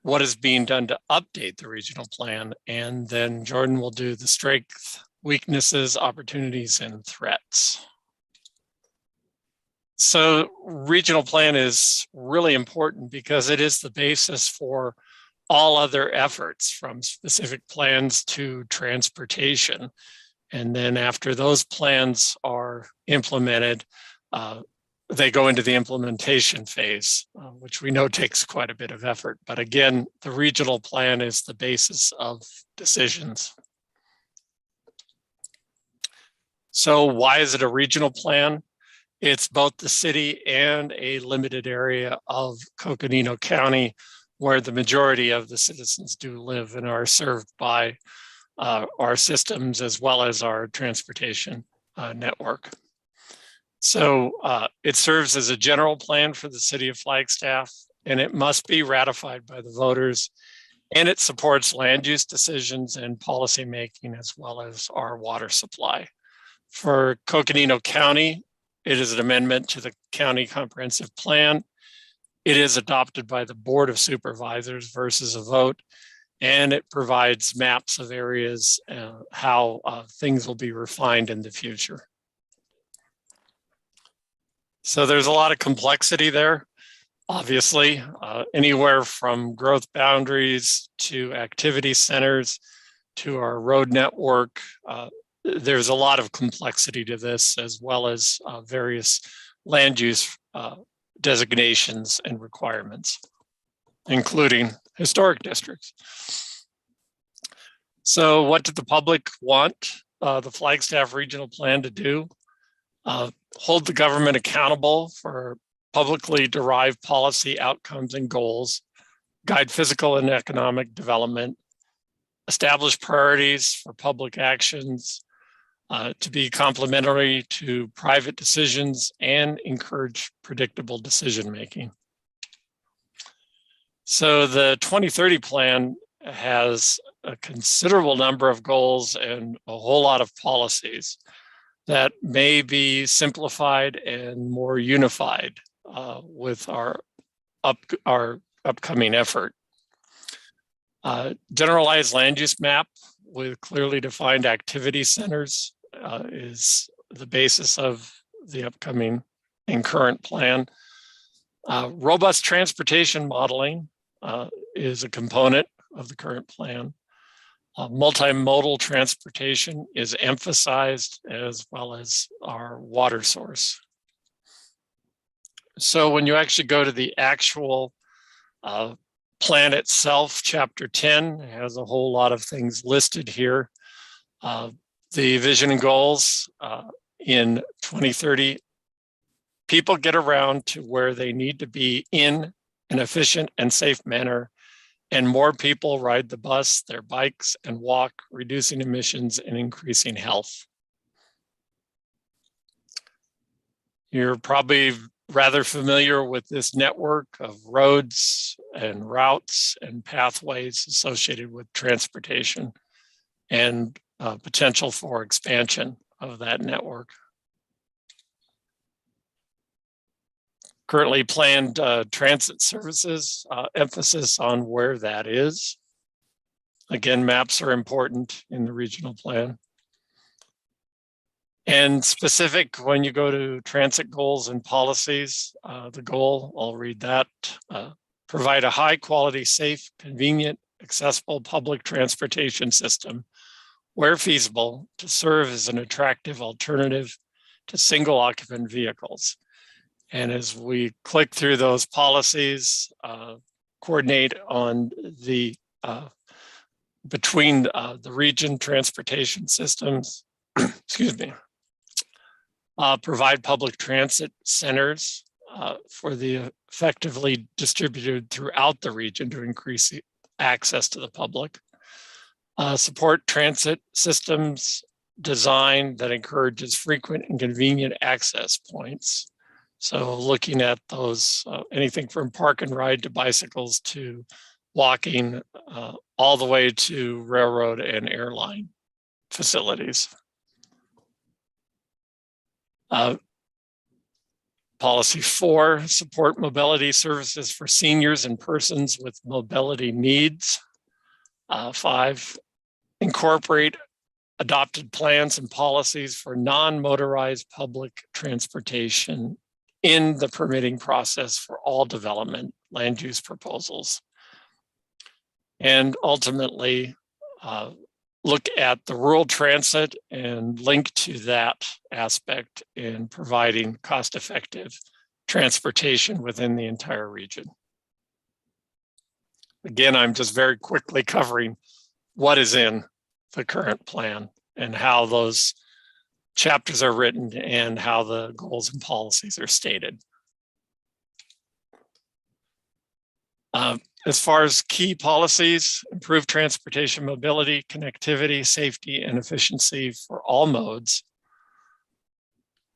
what is being done to update the regional plan, and then Jordan will do the strengths, weaknesses, opportunities, and threats. So regional plan is really important because it is the basis for all other efforts from specific plans to transportation. And then after those plans are implemented, they go into the implementation phase, which we know takes quite a bit of effort. But again, the regional plan is the basis of decisions. So why is it a regional plan? It's both the city and a limited area of Coconino County where the majority of the citizens do live and are served by our systems as well as our transportation network. So it serves as a general plan for the city of Flagstaff, and it must be ratified by the voters, and it supports land use decisions and policy making as well as our water supply. For Coconino County, it is an amendment to the county comprehensive plan. It is adopted by the Board of Supervisors versus a vote, and it provides maps of areas, how things will be refined in the future. So there's a lot of complexity there, obviously, anywhere from growth boundaries to activity centers to our road network. There's a lot of complexity to this, as well as various land use designations and requirements, including historic districts. So what did the public want the Flagstaff Regional Plan to do? Hold the government accountable for publicly derived policy outcomes and goals, guide physical and economic development, establish priorities for public actions, to be complementary to private decisions, and encourage predictable decision-making. So the 2030 plan has a considerable number of goals and a whole lot of policies that may be simplified and more unified with our upcoming effort. Generalized land use map with clearly defined activity centers is the basis of the upcoming and current plan. Robust transportation modeling is a component of the current plan. Multimodal transportation is emphasized, as well as our water source. So when you actually go to the actual plan itself, chapter 10 has a whole lot of things listed here. The vision and goals in 2030, people get around to where they need to be in an efficient and safe manner, and more people ride the bus, their bikes, and walk, reducing emissions and increasing health. You're probably rather familiar with this network of roads and routes and pathways associated with transportation and potential for expansion of that network. Currently planned transit services, emphasis on where that is. Again, maps are important in the regional plan. And specific, when you go to transit goals and policies, the goal, I'll read that, provide a high quality, safe, convenient, accessible public transportation system where feasible to serve as an attractive alternative to single occupant vehicles. And as we click through those policies, coordinate on the between the region transportation systems, excuse me, provide public transit centers for the effectively distributed throughout the region to increase access to the public. Support transit systems design that encourages frequent and convenient access points. So looking at those, anything from park and ride to bicycles to walking, all the way to railroad and airline facilities. Policy 4, support mobility services for seniors and persons with mobility needs. 5, incorporate adopted plans and policies for non-motorized public transportation in the permitting process for all development land use proposals. and ultimately look at the rural transit and link to that aspect in providing cost-effective transportation within the entire region. Again, I'm just very quickly covering what is in the current plan and how those chapters are written and how the goals and policies are stated. As far as key policies, improve transportation mobility, connectivity, safety, and efficiency for all modes.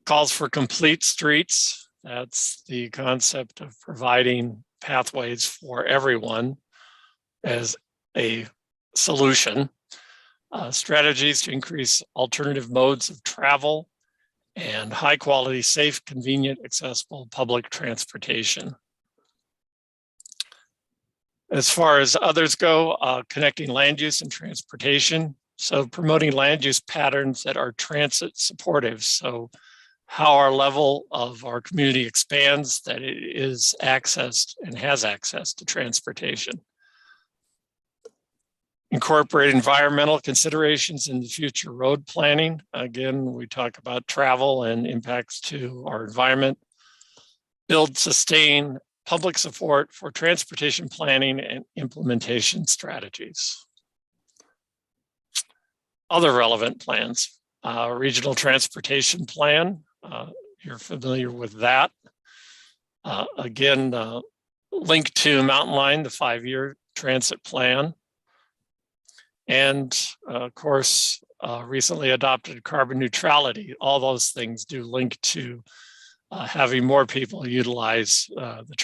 Calls for complete streets. That's the concept of providing pathways for everyone as a solution. Strategies to increase alternative modes of travel and high quality, safe, convenient, accessible public transportation. As far as others go, connecting land use and transportation. So promoting land use patterns that are transit supportive. So how our level of our community expands, that it is accessed and has access to transportation. Incorporate environmental considerations in the future road planning. Again, we talk about travel and impacts to our environment. Build, sustain public support for transportation planning and implementation strategies. Other relevant plans, regional transportation plan, you're familiar with that. Again, link to Mountain Line, the 5-year transit plan. And of course, recently adopted carbon neutrality. All those things do link to having more people utilize the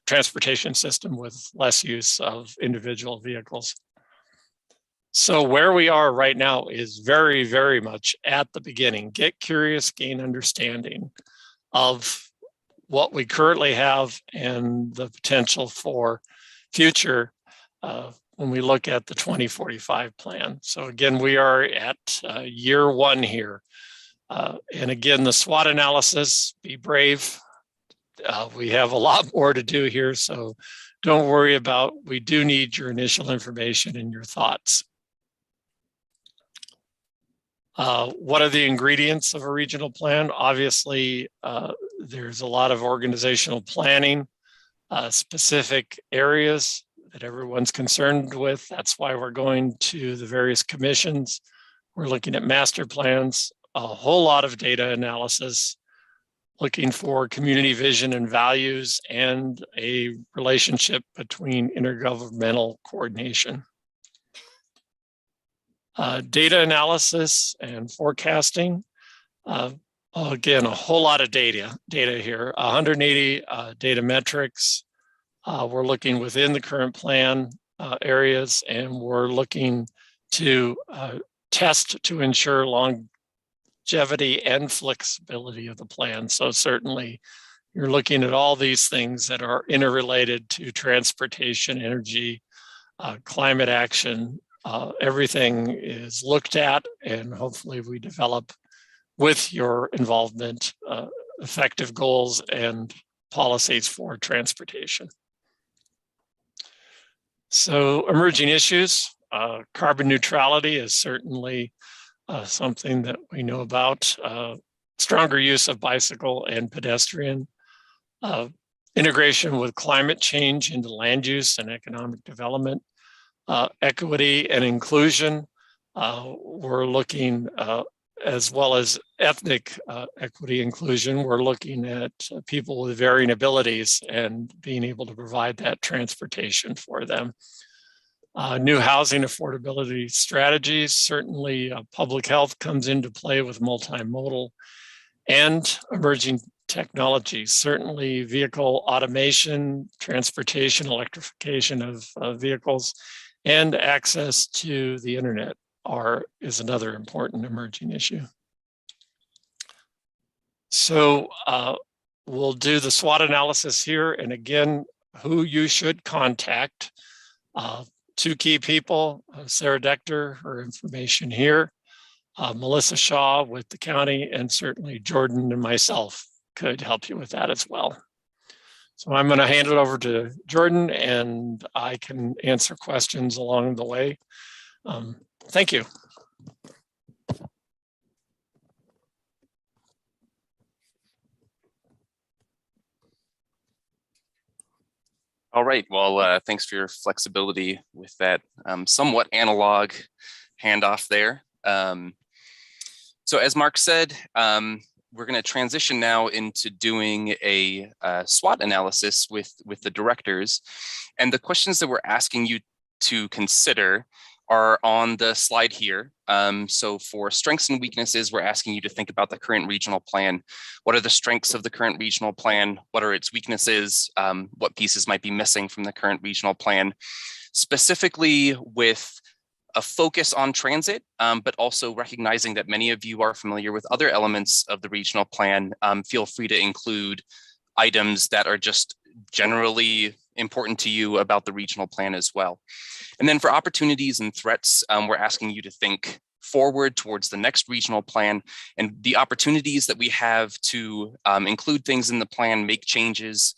transportation system with less use of individual vehicles. So where we are right now is very, very much at the beginning. Get curious, gain understanding of what we currently have and the potential for future when we look at the 2045 plan. So again, we are at year 1 here. And again, the SWOT analysis, be brave. We have a lot more to do here, so don't worry about, we do need your initial information and your thoughts. What are the ingredients of a regional plan? Obviously, there's a lot of organizational planning, specific areas that everyone's concerned with. That's why we're going to the various commissions. We're looking at master plans, a whole lot of data analysis, looking for community vision and values, and a relationship between intergovernmental coordination. Data analysis and forecasting. Again, a whole lot of data here, 180 data metrics. We're looking within the current plan areas, and we're looking to test to ensure longevity and flexibility of the plan. So certainly you're looking at all these things that are interrelated to transportation, energy, climate action. Everything is looked at, and hopefully we develop with your involvement effective goals and policies for transportation. So emerging issues, carbon neutrality is certainly something that we know about. Stronger use of bicycle and pedestrian. Integration with climate change into land use and economic development. Equity and inclusion. We're looking, as well as ethnic equity inclusion, we're looking at people with varying abilities and being able to provide that transportation for them. New housing affordability strategies, certainly public health comes into play with multimodal and emerging technologies. Certainly vehicle automation, transportation, electrification of vehicles, and access to the internet is another important emerging issue. So we'll do the SWOT analysis here. And again, who you should contact. 2 key people, Sarah Dector, her information here, Melissa Shaw with the county, and certainly Jordan and myself could help you with that as well. So I'm going to hand it over to Jordan and I can answer questions along the way. Thank you. All right, well, thanks for your flexibility with that somewhat analog handoff there. So as Mark said, we're going to transition now into doing a SWOT analysis with the directors. And the questions that we're asking you to consider are on the slide here. So for strengths and weaknesses, we're asking you to think about the current regional plan. What are the strengths of the current regional plan? What are its weaknesses? What pieces might be missing from the current regional plan? Specifically with a focus on transit, but also recognizing that many of you are familiar with other elements of the regional plan. Feel free to include items that are just generally important to you about the regional plan as well. And then for opportunities and threats, we're asking you to think forward towards the next regional plan and the opportunities that we have to include things in the plan, make changes,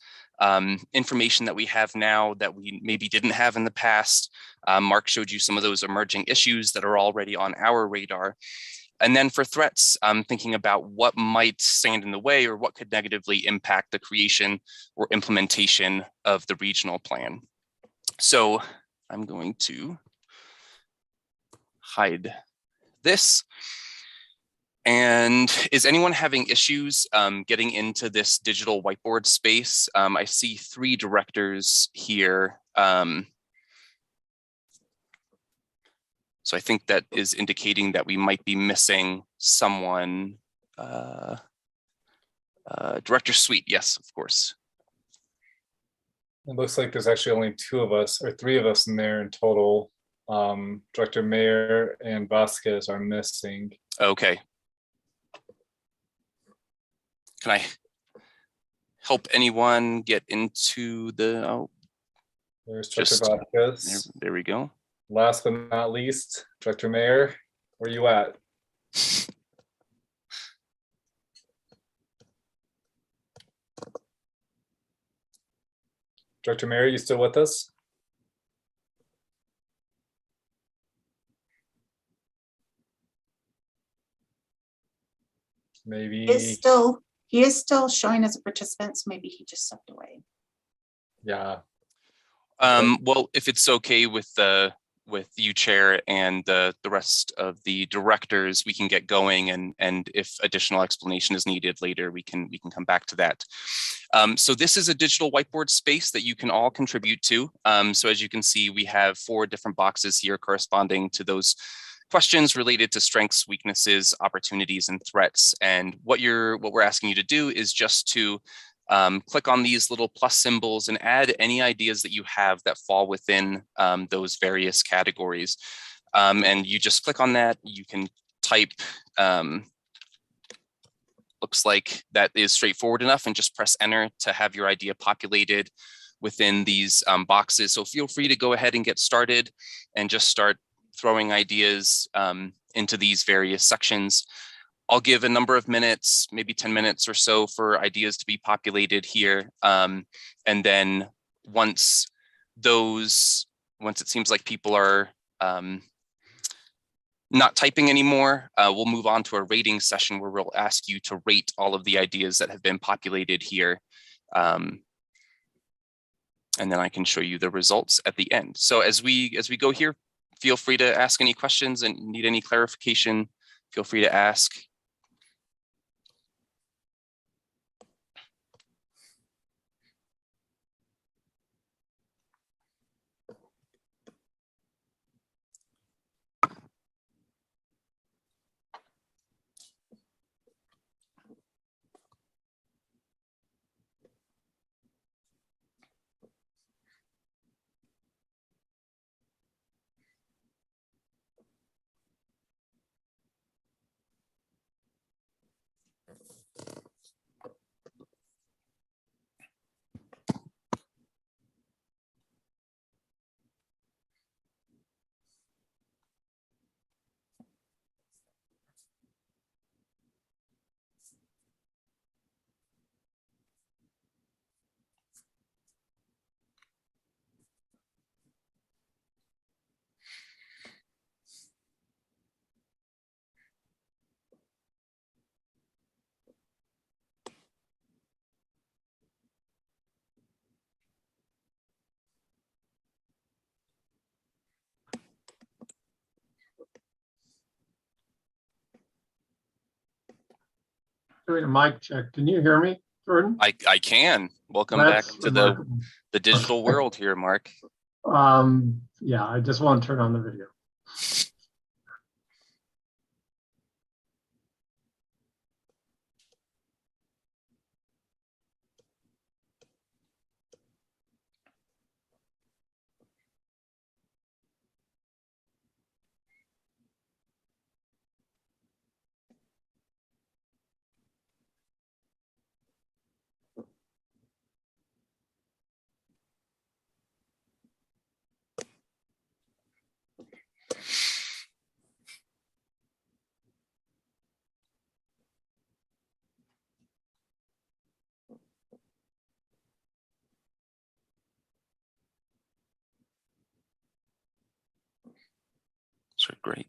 information that we have now that we maybe didn't have in the past. Mark showed you some of those emerging issues that are already on our radar. And then for threats, thinking about what might stand in the way or what could negatively impact the creation or implementation of the regional plan. So I'm going to hide this. And is anyone having issues getting into this digital whiteboard space? I see 3 directors here. So I think that is indicating that we might be missing someone. Director Sweet, yes, of course. It looks like there's actually only 2 of us or 3 of us in there in total. Director Mayer and Vasquez are missing. Okay. Can I help anyone get into the, oh, There's Director Vasquez. There we go. Last but not least, Director Mayer, where you at? Director Mayer, you still with us? Maybe. He is still showing as a participant, so maybe he just stepped away. Yeah. Well, if it's okay with you, Chair, and the rest of the directors, we can get going, and if additional explanation is needed later, we can come back to that. So this is a digital whiteboard space that you can all contribute to. So as you can see, we have 4 different boxes here corresponding to those questions related to strengths, weaknesses, opportunities, and threats. And what we're asking you to do is just to click on these little plus symbols and add any ideas that you have that fall within those various categories. And you just click on that. You can type, looks like that is straightforward enough, and just press enter to have your idea populated within these boxes. So feel free to go ahead and get started and just start throwing ideas into these various sections. I'll give a number of minutes, maybe 10 minutes or so, for ideas to be populated here. And then once it seems like people are not typing anymore, we'll move on to a rating session where we'll ask you to rate all of the ideas that have been populated here. And then I can show you the results at the end. So as we go here, feel free to ask any questions, and need any clarification, feel free to ask. Doing a mic check. Can you hear me, Jordan? I can. Welcome That's back to the remarkable. digital world here, Mark. Yeah, I just want to turn on the video. So great.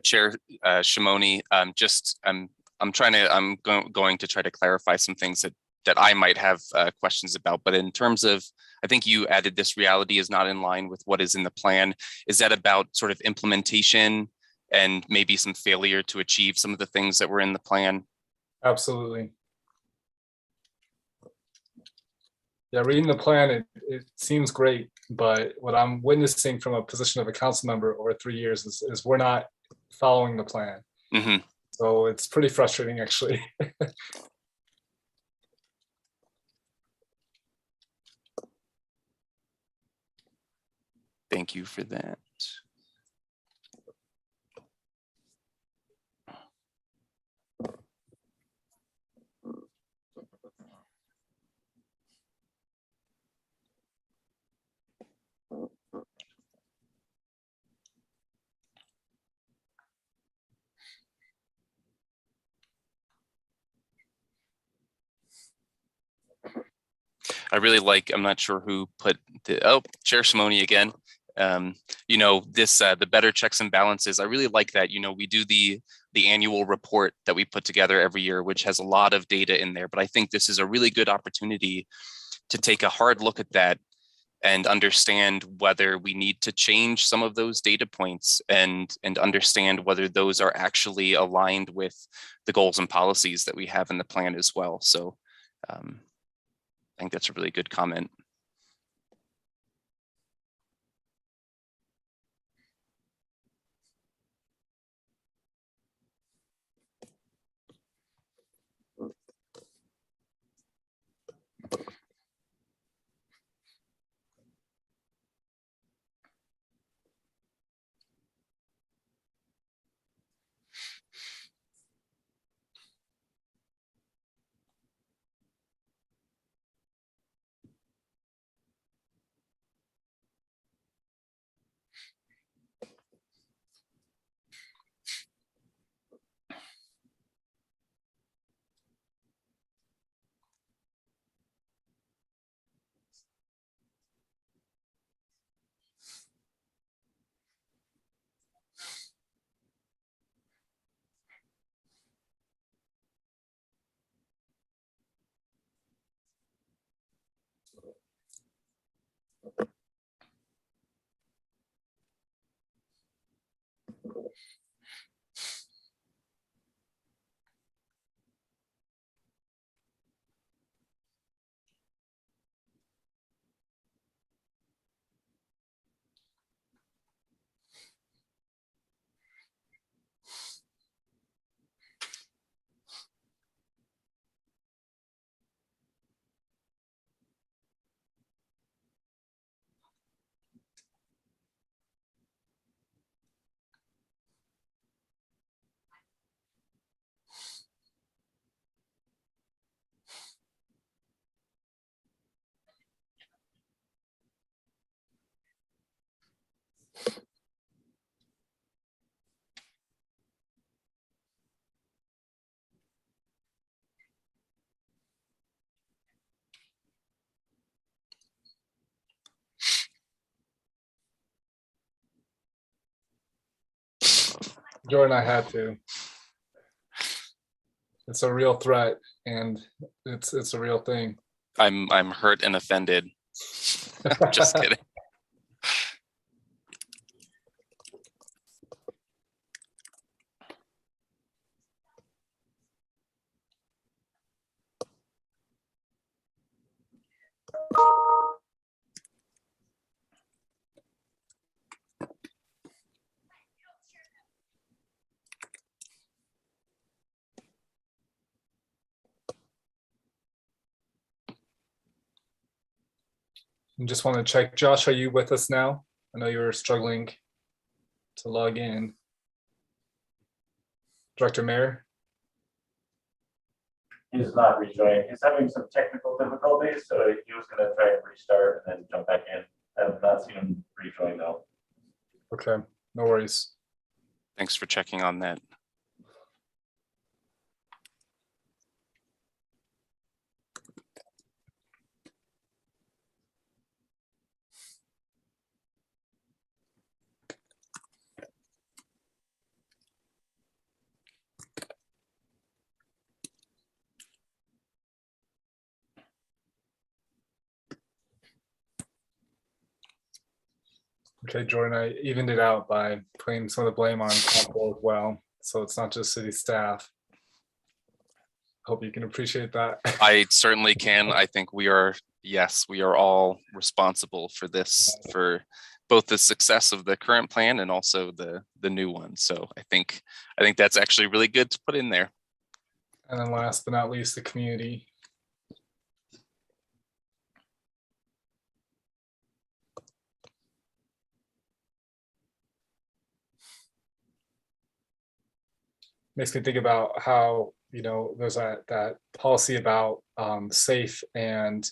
Chair Shimoni, I'm going to try to clarify some things that I might have questions about. But in terms of, I think you added this reality is not in line with what is in the plan. Is that about sort of implementation and maybe some failure to achieve some of the things that were in the plan? Absolutely. Yeah, reading the plan, it seems great, but what I'm witnessing from a position of a council member over 3 years is we're not following the plan. Mm-hmm. So it's pretty frustrating, actually. Thank you for that. I really like, I'm not sure who put Chair Shimoni again. You know, this, the better checks and balances, I really like that. You know, we do the annual report that we put together every year, which has a lot of data in there, but I think this is a really good opportunity to take a hard look at that and understand whether we need to change some of those data points and understand whether those are actually aligned with the goals and policies that we have in the plan as well. So I think that's a really good comment. Jordan, I had to. It's a real threat, and it's a real thing. I'm hurt and offended. Just kidding. I just want to check, Josh, are you with us now? I know you were struggling to log in. Director Mayer? He's not rejoining. He's having some technical difficulties, so he was going to try and restart and then jump back in. I have not seen him rejoin though. Okay, no worries. Thanks for checking on that. Okay, Jordan, I evened it out by putting some of the blame on Council as well. So it's not just city staff. Hope you can appreciate that. I certainly can. I think we are, yes, we are all responsible for this, for both the success of the current plan and also the new one. So I think that's actually really good to put in there. And then last but not least, the community. Makes me think about how, you know, there's that policy about safe and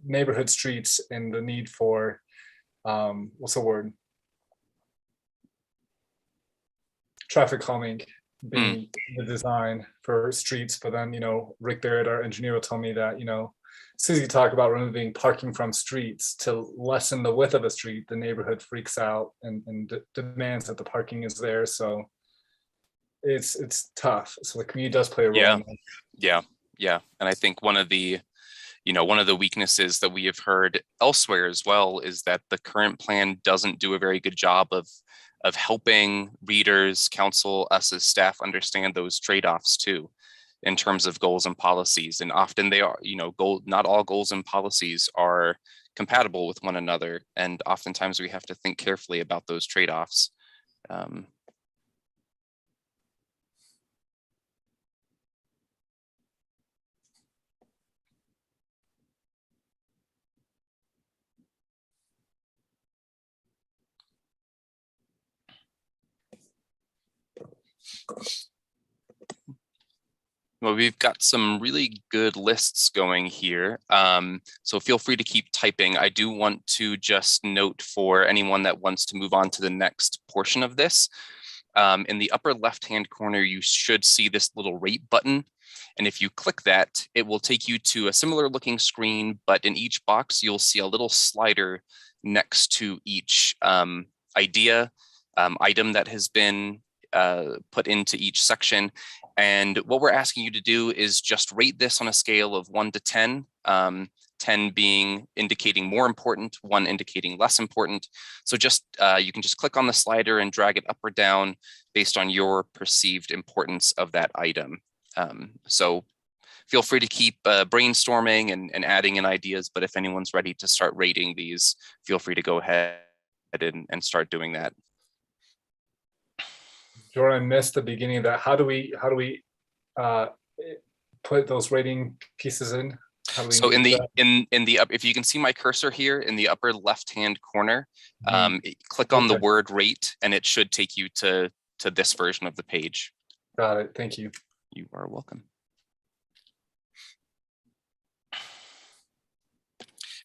neighborhood streets and the need for what's the word? Traffic calming being the design for streets. But then, you know, Rick Barrett, our engineer, will tell me that, you know, as soon as you talk about removing parking from streets to lessen the width of a street, the neighborhood freaks out and demands that the parking is there. So it's tough. So the community does play a role. Yeah, yeah. And I think one of the weaknesses that we have heard elsewhere as well is that the current plan doesn't do a very good job of helping readers, council, us as staff understand those trade-offs too, in terms of goals and policies. And often they are, you know, not all goals and policies are compatible with one another. And oftentimes we have to think carefully about those trade-offs. Well, we've got some really good lists going here. So feel free to keep typing. I do want to just note for anyone that wants to move on to the next portion of this. In the upper left-hand corner, you should see this little rate button. And if you click that, it will take you to a similar looking screen, but in each box, you'll see a little slider next to each item that has been put into each section. And what we're asking you to do is just rate this on a scale of 1 to 10, 10 being indicating more important, 1 indicating less important. So just you can just click on the slider and drag it up or down based on your perceived importance of that item. So feel free to keep brainstorming and adding in ideas, but if anyone's ready to start rating these, feel free to go ahead and start doing that. Jordan, I missed the beginning of that. How do we put those rating pieces in? So in the if you can see my cursor here in the upper left hand corner, click on the word rate and it should take you to this version of the page. Got it. Thank you. You are welcome.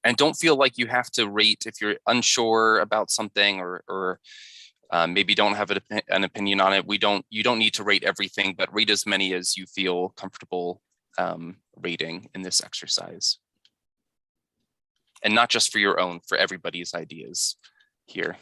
And don't feel like you have to rate if you're unsure about something or maybe don't have an opinion on it. You don't need to rate everything, but rate as many as you feel comfortable rating in this exercise. And not just for your own, for everybody's ideas here.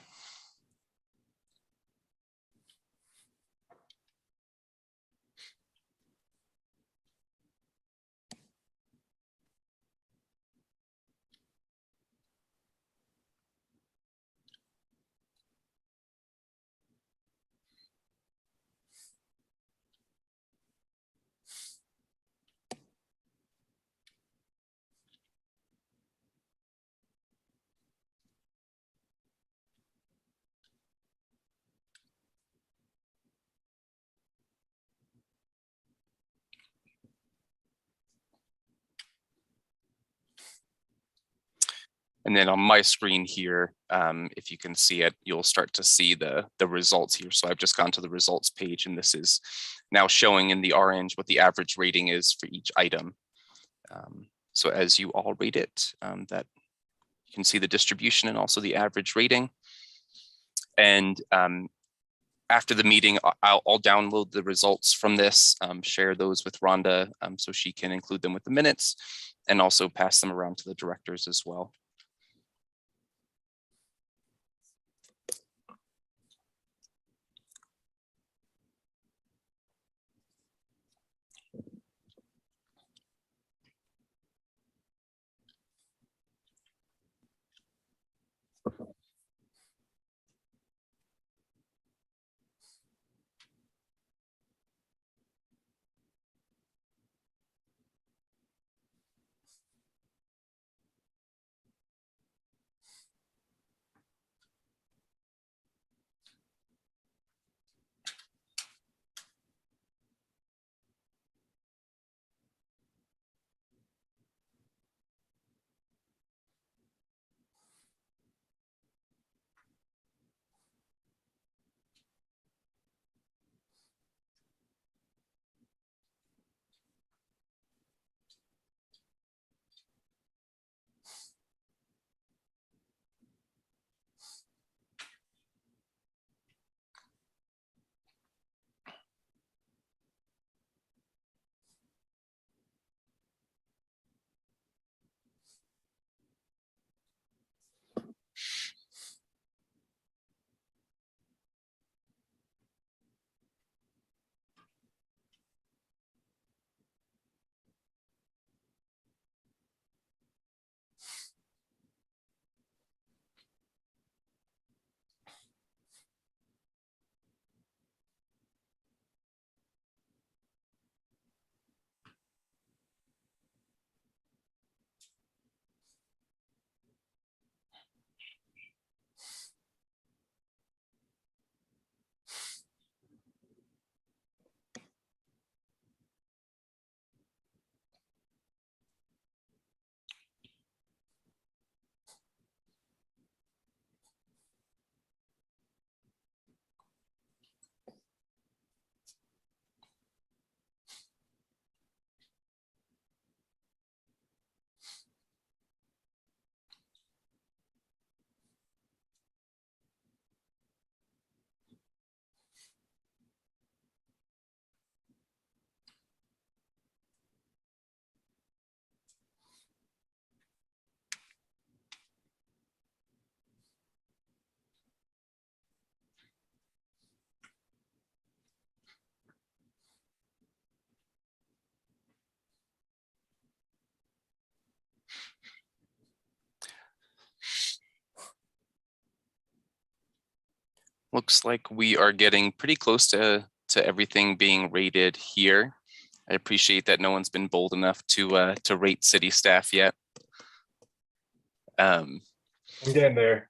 And then on my screen here, if you can see it, you'll start to see the results here. So I've just gone to the results page, and this is now showing in the orange what the average rating is for each item. So as you all rate it, that you can see the distribution and also the average rating. And after the meeting, I'll download the results from this, share those with Rhonda so she can include them with the minutes, and also pass them around to the directors as well. Looks like we are getting pretty close to everything being rated here. I appreciate that no one's been bold enough to rate city staff yet. I'm getting there.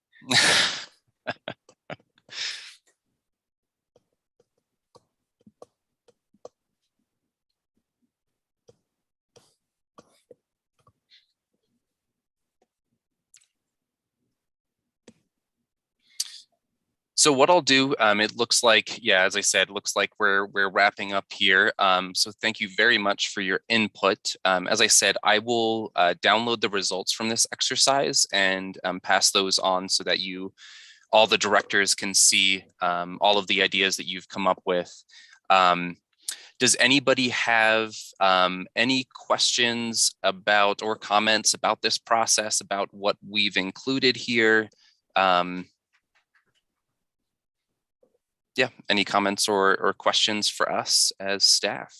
So what I'll do, it looks like, yeah, as I said, looks like we're wrapping up here. So thank you very much for your input. As I said, I will download the results from this exercise and pass those on so that all the directors can see all of the ideas that you've come up with. Does anybody have any questions about or comments about this process, about what we've included here? Yeah, any comments or questions for us as staff?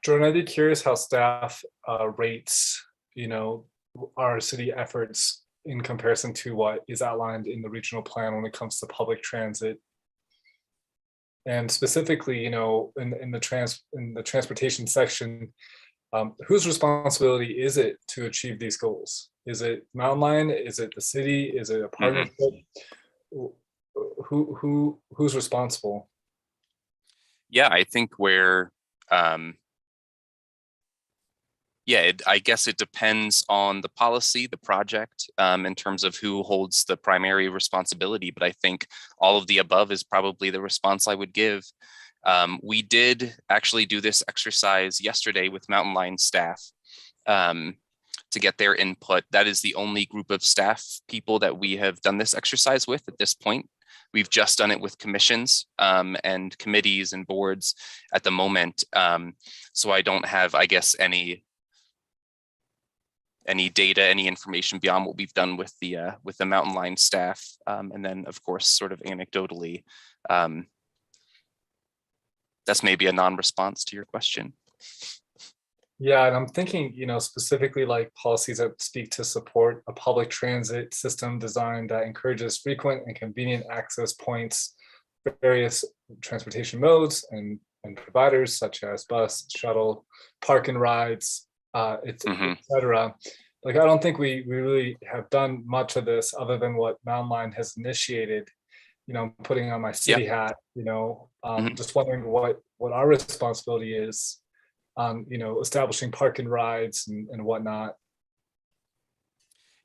Jordan, I'd be curious how staff rates, our city efforts in comparison to what is outlined in the regional plan when it comes to public transit. And specifically, in the transportation section, whose responsibility is it to achieve these goals? Is it Mountain Line? Is it the city? Is it a partnership? Who's responsible? Yeah, I think where Yeah, I guess it depends on the policy, the project, in terms of who holds the primary responsibility. But I think all of the above is probably the response I would give. We did actually do this exercise yesterday with Mountain Line staff to get their input. That is the only group of staff people that we have done this exercise with at this point. We've just done it with commissions and committees and boards at the moment. So I don't have, I guess, any data, any information beyond what we've done with the Mountain Line staff. And then, of course, sort of anecdotally, that's maybe a non-response to your question. Yeah, and I'm thinking, specifically like policies that speak to support a public transit system design that encourages frequent and convenient access points for various transportation modes and providers such as bus, shuttle, park and rides, et cetera. Like, I don't think we really have done much of this other than what Mountain Line has initiated, putting on my city hat, just wondering what our responsibility is on, establishing park and rides and whatnot.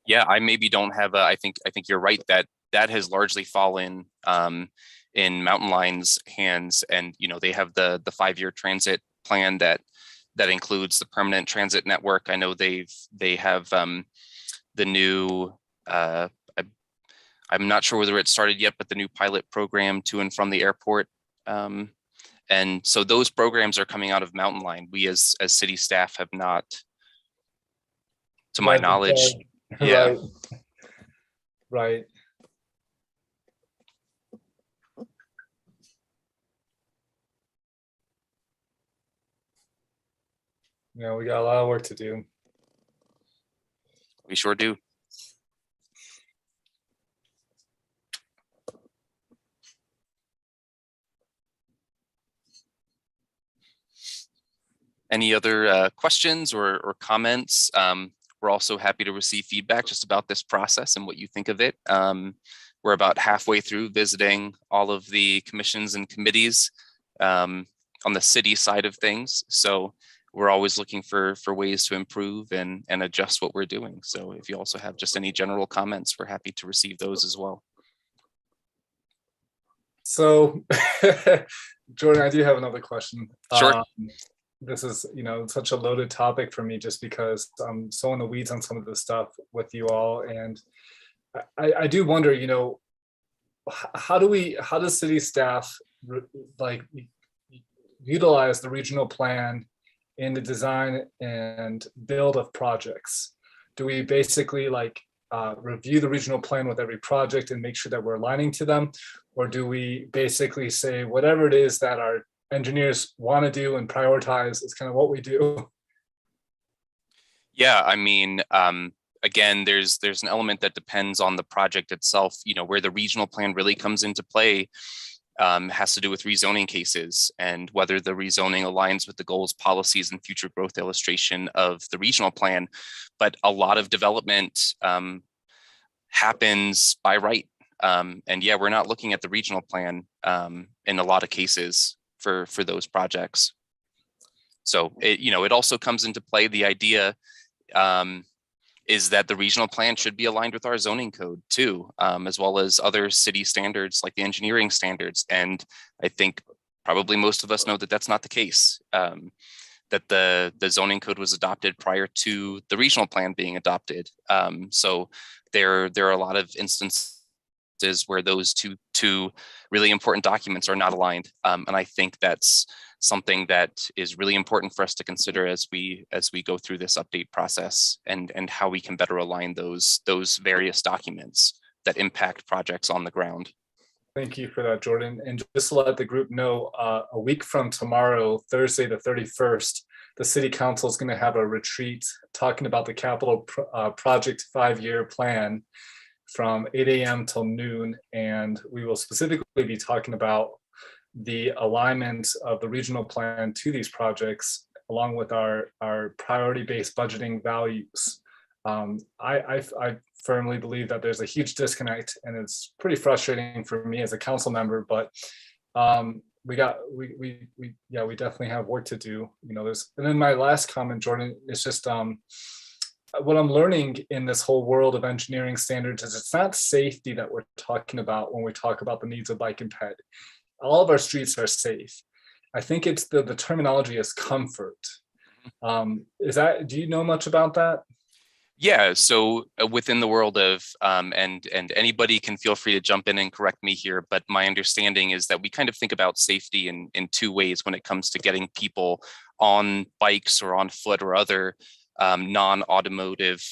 Yeah, I maybe don't have I think you're right that has largely fallen in Mountain Line's hands, and they have the 5-year transit plan that includes the permanent transit network. I know they have the new I'm not sure whether it started yet, but the new pilot program to and from the airport. And so those programs are coming out of Mountain Line. We as city staff have not, to my knowledge. Yeah. Right. Yeah, we got a lot of work to do. We sure do. Any other questions or comments? We're also happy to receive feedback just about this process and what you think of it. We're about halfway through visiting all of the commissions and committees on the city side of things. So we're always looking for ways to improve and adjust what we're doing. So if you also have just any general comments, we're happy to receive those as well. So, Jordan, I do have another question. Sure. This is, such a loaded topic for me just because I'm so in the weeds on some of this stuff with you all. And I do wonder, how does city staff utilize the regional plan in the design and build of projects? Do we basically review the regional plan with every project and make sure that we're aligning to them? Or do we basically say whatever it is that our engineers want to do and prioritize is kind of what we do? Yeah, I mean, again, there's an element that depends on the project itself. Where the regional plan really comes into play has to do with rezoning cases and whether the rezoning aligns with the goals, policies, and future growth illustration of the regional plan. But a lot of development happens by right. And yeah, we're not looking at the regional plan in a lot of cases for those projects. So it also comes into play. The idea is that the regional plan should be aligned with our zoning code too, as well as other city standards like the engineering standards. And I think probably most of us know that that's not the case, that the zoning code was adopted prior to the regional plan being adopted. So there are a lot of instances where those two really important documents are not aligned. And I think that's something that is really important for us to consider as we go through this update process and how we can better align those various documents that impact projects on the ground. Thank you for that, Jordan. And just to let the group know, a week from tomorrow, Thursday the 31st, the City Council is going to have a retreat talking about the capital project 5-year plan from 8 a.m. till noon. And we will specifically be talking about the alignment of the regional plan to these projects, along with our priority-based budgeting values. I firmly believe that there's a huge disconnect, and it's pretty frustrating for me as a council member, but we definitely have work to do. You know, and then my last comment, Jordan, is just what I'm learning in this whole world of engineering standards is it's not safety that we're talking about when we talk about the needs of bike and ped. All of our streets are safe. I think it's the terminology is comfort. Do you know much about that? Yeah, so within the world of, and anybody can feel free to jump in and correct me here, but my understanding is that we kind of think about safety in two ways when it comes to getting people on bikes or on foot or other non-automotive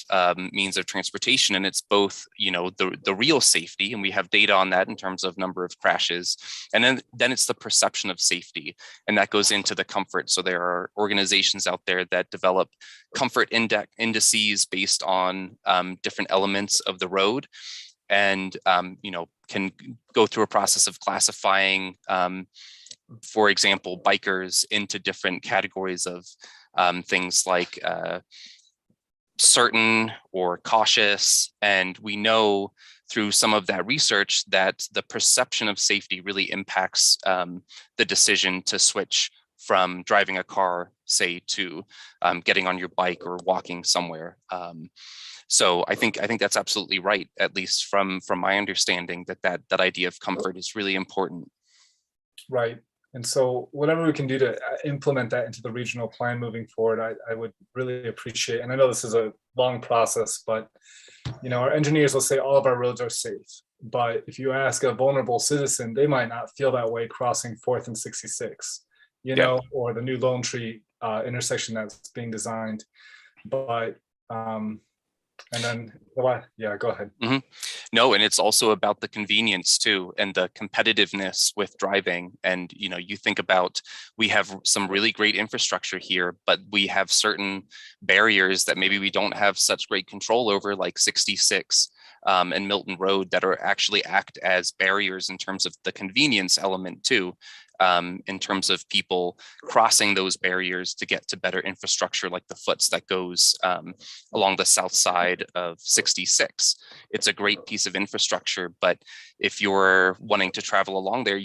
means of transportation. And it's both, you know, the real safety, and we have data on that in terms of number of crashes. And then it's the perception of safety, and that goes into the comfort. So there are organizations out there that develop comfort indices based on different elements of the road, and you know, can go through a process of classifying, for example, bikers into different categories of things like certain or cautious. And we know through some of that research that the perception of safety really impacts the decision to switch from driving a car, say, to getting on your bike or walking somewhere. So I think that's absolutely right, at least from my understanding, that idea of comfort is really important. Right. And so whatever we can do to implement that into the regional plan moving forward, I would really appreciate. And I know this is a long process, but you know, our engineers will say all of our roads are safe. But if you ask a vulnerable citizen, they might not feel that way crossing 4th and 66, you know, or the new Lone Tree intersection that's being designed. But and then, yeah, go ahead. Mm-hmm. No, and it's also about the convenience too, and the competitiveness with driving. And, you know, you think about, we have some really great infrastructure here, but we have certain barriers that maybe we don't have such great control over, like 66 and Milton Road, that are actually act as barriers in terms of the convenience element too. In terms of people crossing those barriers to get to better infrastructure like the foots that goes along the south side of 66. It's a great piece of infrastructure, but if you're wanting to travel along there,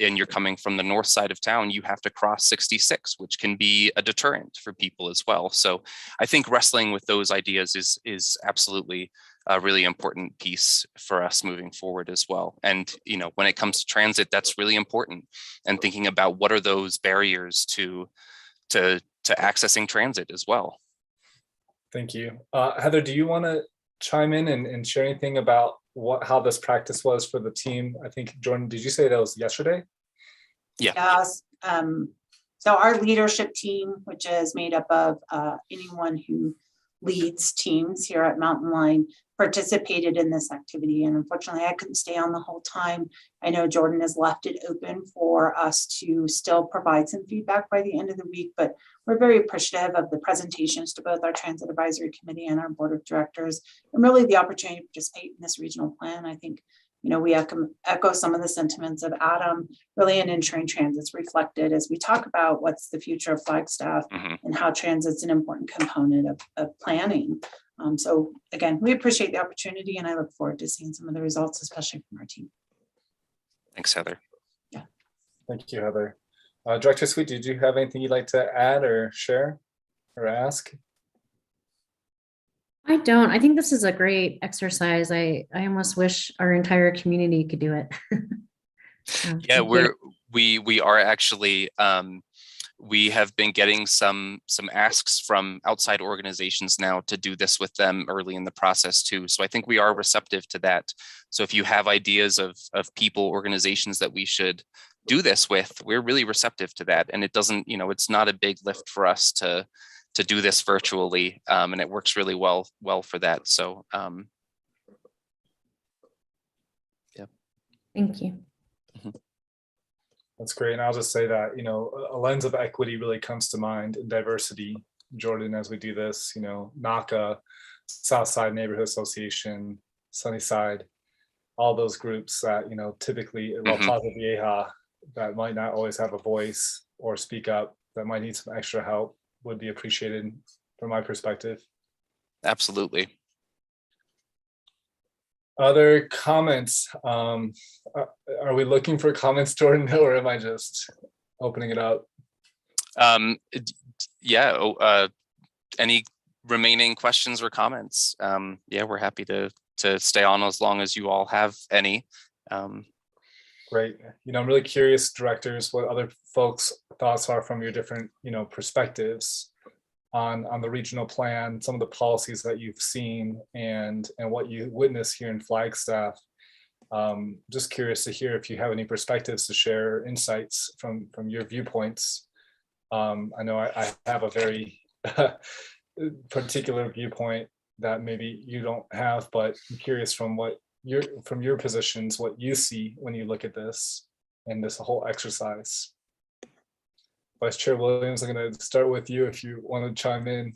and you're coming from the north side of town, you have to cross 66, which can be a deterrent for people as well. So I think wrestling with those ideas is absolutely a really important piece for us moving forward as well. And, you know, when it comes to transit, that's really important. And thinking about what are those barriers to accessing transit as well. Thank you. Heather, do you want to chime in and share anything about how this practice was for the team? I think, Jordan, did you say that was yesterday? Yeah. Yes. So our leadership team, which is made up of anyone who leads teams here at Mountain Line, participated in this activity. And unfortunately, I couldn't stay on the whole time. I know Jordan has left it open for us to still provide some feedback by the end of the week, but we're very appreciative of the presentations to both our Transit Advisory Committee and our Board of Directors, and really the opportunity to participate in this regional plan. I think, you know, we echo some of the sentiments of Adam, really in ensuring transit's reflected as we talk about what's the future of Flagstaff and how transit's an important component of planning. So again, we appreciate the opportunity, and I look forward to seeing some of the results, especially from our team. Thanks, Heather. Yeah. Thank you, Heather. Director Sweet, did you have anything you'd like to add or share or ask? I don't. I think this is a great exercise. I almost wish our entire community could do it. Yeah, we are actually, we have been getting some asks from outside organizations now to do this with them early in the process too. So I think we are receptive to that. So if you have ideas of people, organizations that we should do this with, we're really receptive to that. And it doesn't, you know, it's not a big lift for us to do this virtually, and it works really well for that. So yeah. Thank you. That's great. And I'll just say that, you know, a lens of equity really comes to mind, and diversity, Jordan, as we do this, you know, NACA, Southside Neighborhood Association, Sunnyside, all those groups that, you know, typically, La Plaza Vieja, that might not always have a voice or speak up, that might need some extra help, would be appreciated from my perspective. Absolutely. Other comments? Are we looking for comments, Jordan, or am I just opening it up? Yeah, any remaining questions or comments? Yeah, we're happy to stay on as long as you all have any. Great. I'm really curious, directors, what other folks' thoughts are from your different, perspectives on the regional plan, some of the policies that you've seen and what you witness here in Flagstaff. Just curious to hear if you have any perspectives to share, insights from your viewpoints. I know I have a very particular viewpoint that maybe you don't have, but I'm curious from your positions, what you see when you look at this and this whole exercise. Vice Chair Williams, I'm going to start with you if you want to chime in.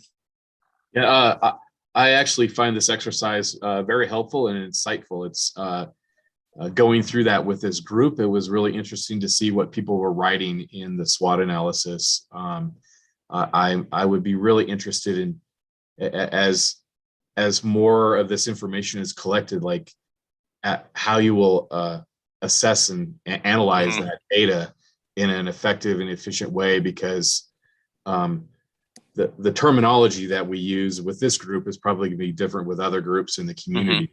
Yeah, I actually find this exercise very helpful and insightful. It's going through that with this group. It was really interesting to see what people were writing in the SWOT analysis. I would be really interested in, as more of this information is collected, like at how you will assess and analyze that data in an effective and efficient way, because the terminology that we use with this group is probably going to be different with other groups in the community.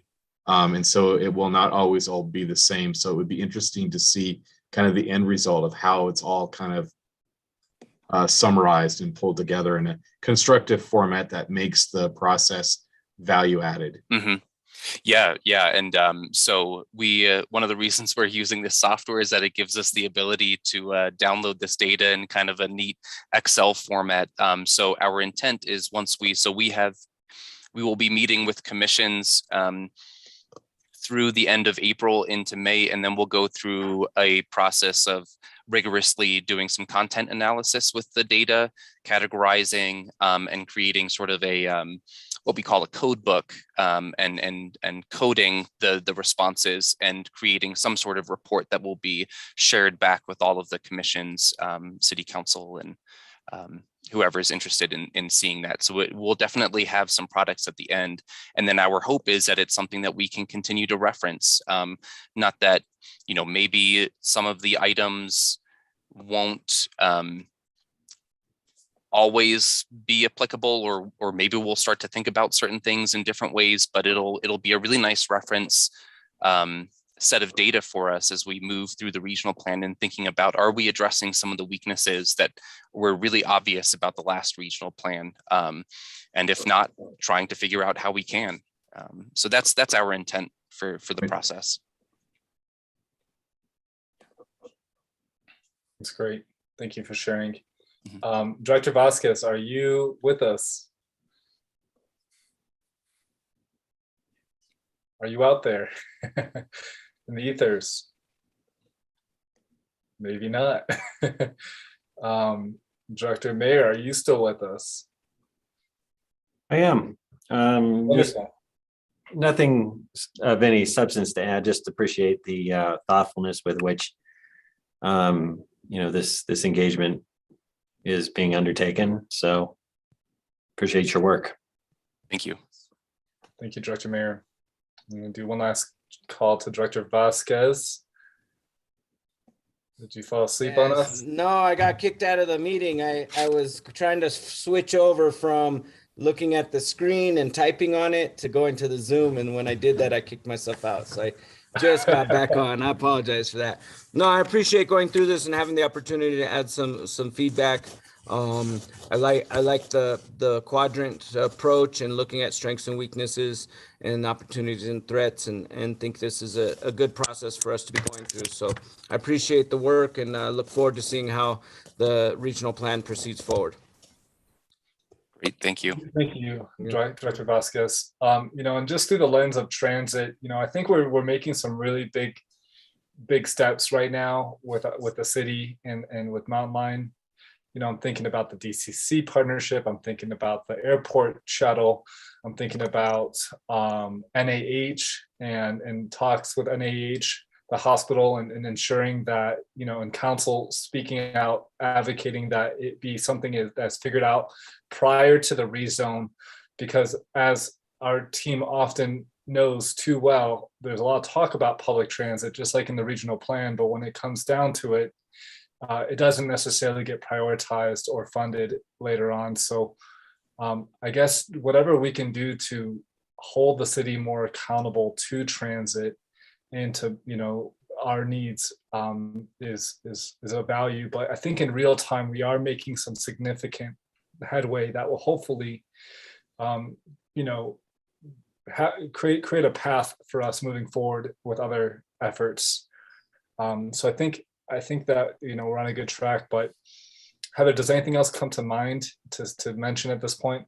And so it will not always all be the same. So it would be interesting to see kind of the end result of how it's all kind of summarized and pulled together in a constructive format that makes the process value added. Yeah. And so we, one of the reasons we're using this software is that it gives us the ability to download this data in kind of a neat Excel format. So our intent is we will be meeting with commissions through the end of April into May, and then we'll go through a process of rigorously doing some content analysis with the data, categorizing and creating sort of a what we call a code book, and coding the responses and creating some sort of report that will be shared back with all of the commissions, city council, and whoever is interested in seeing that. So we'll definitely have some products at the end. And then our hope is that it's something that we can continue to reference. Not that, maybe some of the items won't always be applicable, or maybe we'll start to think about certain things in different ways, but it'll be a really nice reference set of data for us as we move through the regional plan and thinking about, are we addressing some of the weaknesses that were really obvious about the last regional plan? And if not, trying to figure out how we can. So that's our intent for the process. That's great. Thank you for sharing. Director Vasquez, are you with us? Are you out there in the ethers? Maybe not. Director Mayer, are you still with us? I am. Nothing of any substance to add, just appreciate the thoughtfulness with which this engagement is being undertaken. So appreciate your work. Thank you. Thank you, Director Mayer. I'm going to do one last call to Director Vasquez. Did you fall asleep on us? No, I got kicked out of the meeting. I was trying to switch over from looking at the screen and typing on it to going to the Zoom. And when I did that, I kicked myself out. So I just got back on. I apologize for that. No, I appreciate going through this and having the opportunity to add some feedback. I like the quadrant approach and looking at strengths and weaknesses and opportunities and threats, and think this is a good process for us to be going through. So I appreciate the work and look forward to seeing how the regional plan proceeds forward. Great, thank you. Thank you, Director Vasquez. And just through the lens of transit, I think we're making some really big steps right now with the city and with Mountain Line. I'm thinking about the DCC partnership. I'm thinking about the airport shuttle. I'm thinking about NAH and talks with NAH, the hospital, and ensuring that, and council speaking out, advocating that it be something that's figured out prior to the rezone, because as our team often, knows too well, there's a lot of talk about public transit, just like in the regional plan, but when it comes down to it, it doesn't necessarily get prioritized or funded later on. So I guess whatever we can do to hold the city more accountable to transit and to, you know, our needs is a value. But I think in real time, we are making some significant headway that will hopefully, you know, create a path for us moving forward with other efforts. So I think that, you know, we're on a good track. But Heather, does anything else come to mind to mention at this point?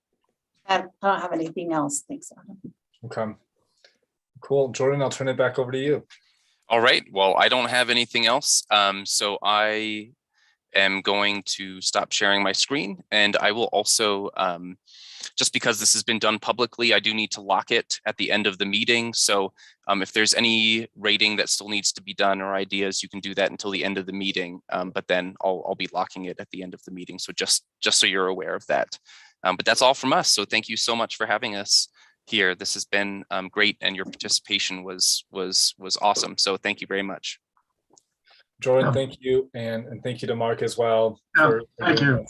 I don't have anything else. Thanks, Adam. Okay, cool. Jordan, I'll turn it back over to you. All right. Well, I don't have anything else. So I am going to stop sharing my screen, and I will also, just because this has been done publicly, I do need to lock it at the end of the meeting. So if there's any rating that still needs to be done or ideas, you can do that until the end of the meeting. But then I'll be locking it at the end of the meeting. So just so you're aware of that. But that's all from us. So thank you so much for having us here. This has been great, and your participation was awesome. So thank you very much. Jordan, thank you, and thank you to Mark as well. Thank you.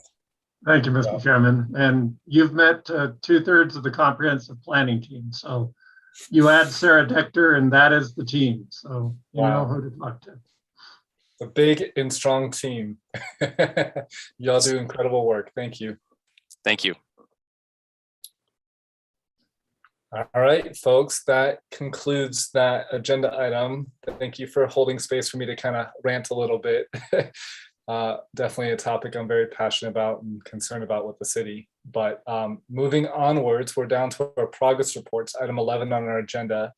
Thank you, Mr. Chairman. And you've met 2/3 of the comprehensive planning team. So you add Sarah Dector, and that is the team. So you know who to talk to. A big and strong team. Y'all do incredible work. Thank you. Thank you. All right, folks, that concludes that agenda item. Thank you for holding space for me to kind of rant a little bit. Definitely a topic I'm very passionate about and concerned about with the city. But moving onwards, we're down to our progress reports, item 11 on our agenda.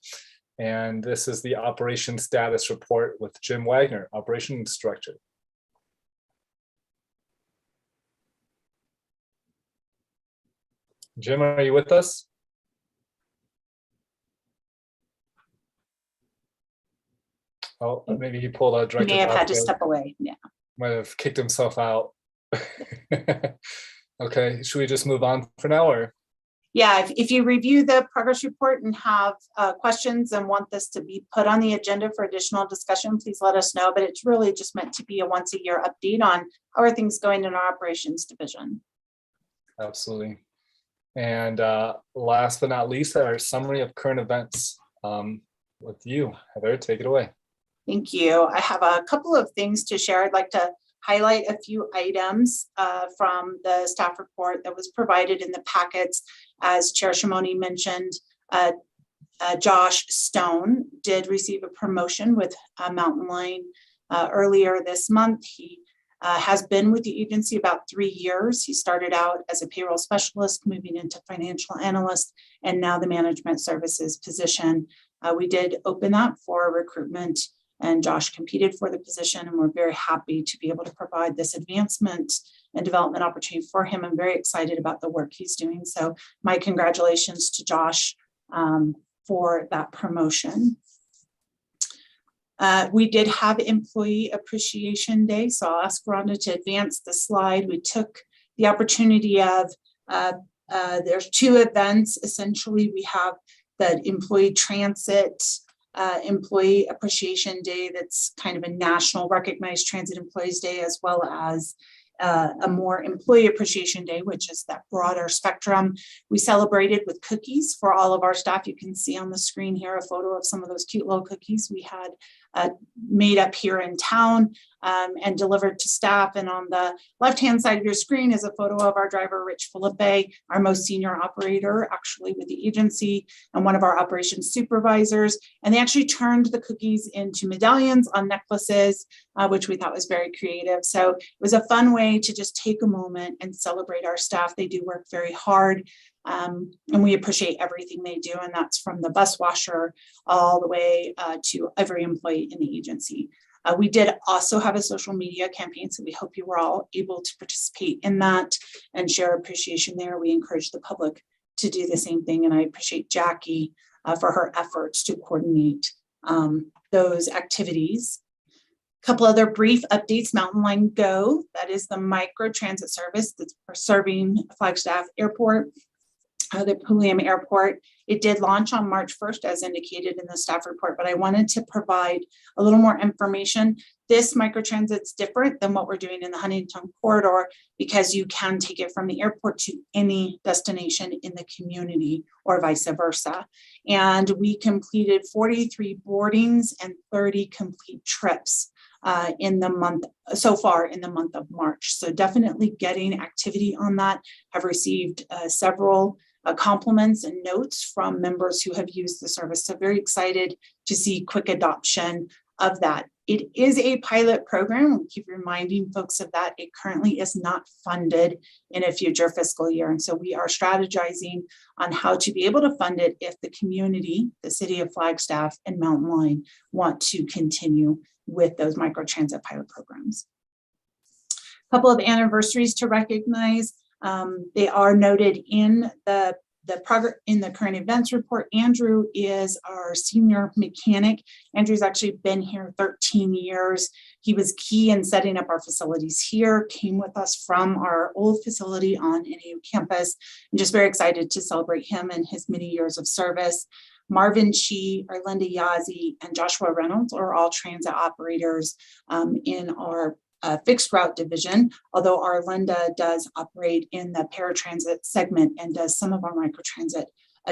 And this is the operation status report with Jim Wagner, Operations Director. Jim, are you with us? Oh, maybe he pulled out director. He may have had to step away. Yeah. Might have kicked himself out. Okay, should we just move on for now, or? Yeah, if you review the progress report and have questions and want this to be put on the agenda for additional discussion, please let us know. But it's really just meant to be a once a year update on how are things going in our operations division. Absolutely. And last but not least, our summary of current events with you. Heather, take it away. Thank you. I have a couple of things to share. I'd like to highlight a few items from the staff report that was provided in the packets. As Chair Shimoni mentioned, Josh Stone did receive a promotion with Mountain Line earlier this month. He has been with the agency about 3 years. He started out as a payroll specialist, moving into financial analyst, and now the management services position. We did open that for recruitment, and Josh competed for the position, and we're very happy to be able to provide this advancement and development opportunity for him. I'm very excited about the work he's doing. So my congratulations to Josh for that promotion. We did have Employee Appreciation Day, so I'll ask Rhonda to advance the slide. We took the opportunity of, there's 2 events. Essentially, we have the Employee Transit Employee Appreciation Day, that's kind of a national recognized transit employees day, as well as a more Employee Appreciation Day, which is that broader spectrum. We celebrated with cookies for all of our staff. You can see on the screen here a photo of some of those cute little cookies we had made up here in town and delivered to staff. And on the left-hand side of your screen is a photo of our driver, Rich Felipe, our most senior operator actually with the agency, and one of our operations supervisors. And they actually turned the cookies into medallions on necklaces, which we thought was very creative. So it was a fun way to just take a moment and celebrate our staff. They do work very hard. And we appreciate everything they do, and that's from the bus washer all the way to every employee in the agency. We did also have a social media campaign, so we hope you were all able to participate in that and share appreciation there. We encourage the public to do the same thing, and I appreciate Jackie for her efforts to coordinate those activities. A couple other brief updates. Mountain Line Go, that is the micro transit service that's for serving Flagstaff Airport. the Pulliam Airport. It did launch on March 1st, as indicated in the staff report, but I wanted to provide a little more information. This microtransit's different than what we're doing in the Huntington corridor because you can take it from the airport to any destination in the community or vice versa. And we completed 43 boardings and 30 complete trips in the month so far in the month of March. So definitely getting activity on that. Have received several compliments and notes from members who have used the service. So very excited to see quick adoption of that. It is a pilot program. We keep reminding folks of that. It currently is not funded in a future fiscal year. And so we are strategizing on how to be able to fund it if the community, the city of Flagstaff and Mountain Line want to continue with those microtransit pilot programs. A couple of anniversaries to recognize. They are noted in the current events report. Andrew is our senior mechanic. Andrew's actually been here 13 years. He was key in setting up our facilities here, came with us from our old facility on NAU campus. I'm just very excited to celebrate him and his many years of service. Marvin Chi, Arlinda Yazzie, and Joshua Reynolds are all transit operators in our fixed route division, although Arlinda does operate in the paratransit segment and does some of our microtransit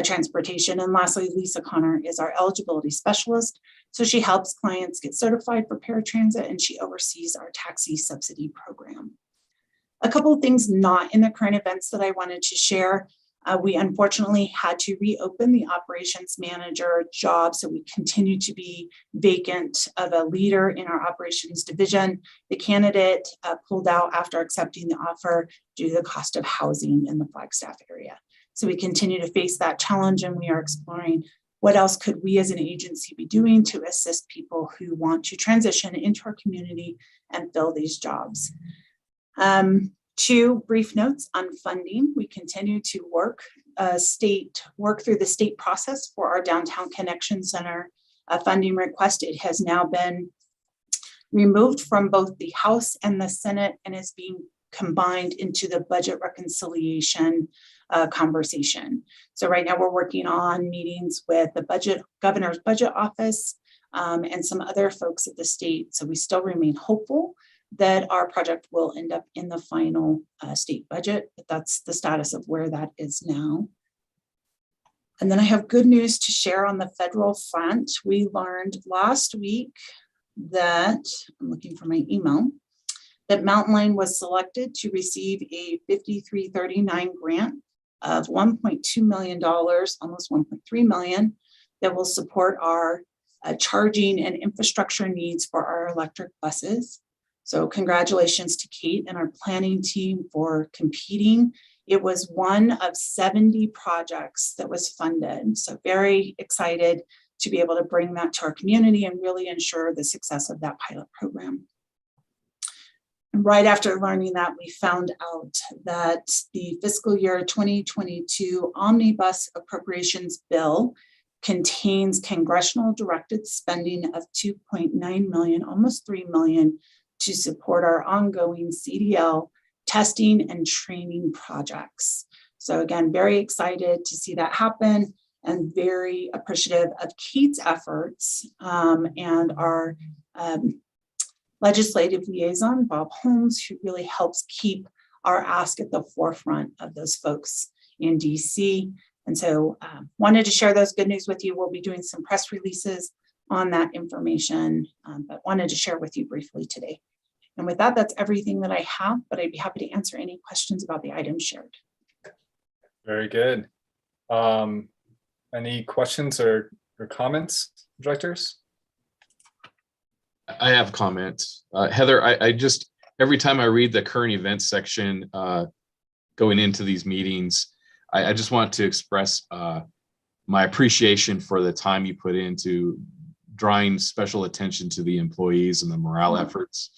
transportation. And lastly, Lisa Connor is our eligibility specialist. So she helps clients get certified for paratransit and she oversees our taxi subsidy program. A couple of things not in the current events that I wanted to share. We unfortunately had to reopen the operations manager job, so we continue to be vacant of a leader in our operations division. The candidate pulled out after accepting the offer due to the cost of housing in the Flagstaff area. So we continue to face that challenge, and we are exploring what else could we as an agency be doing to assist people who want to transition into our community and fill these jobs. Two brief notes on funding. We continue to work through the state process for our Downtown Connection Center funding request. It has now been removed from both the House and the Senate and is being combined into the budget reconciliation conversation. So right now we're working on meetings with the governor's budget office and some other folks at the state. So we still remain hopeful that our project will end up in the final state budget, but that's the status of where that is now. And then I have good news to share on the federal front. We learned last week that, I'm looking for my email, that Mountain Line was selected to receive a 5339 grant of $1.2 million, almost 1.3 million, that will support our charging and infrastructure needs for our electric buses. So congratulations to Kate and our planning team for competing. It was one of 70 projects that was funded. So very excited to be able to bring that to our community and really ensure the success of that pilot program. And right after learning that, we found out that the fiscal year 2022 Omnibus Appropriations Bill contains congressional directed spending of 2.9 million, almost 3 million, to support our ongoing CDL testing and training projects. So again, very excited to see that happen and very appreciative of Kate's efforts and our legislative liaison, Bob Holmes, who really helps keep our ask at the forefront of those folks in DC. And so wanted to share those good news with you. We'll be doing some press releases on that information, but wanted to share with you briefly today. And with that, that's everything that I have, but I'd be happy to answer any questions about the items shared. Very good. Any questions or comments, directors? I have comments. Heather, I just, every time I read the current events section going into these meetings, I just want to express my appreciation for the time you put into drawing special attention to the employees and the morale efforts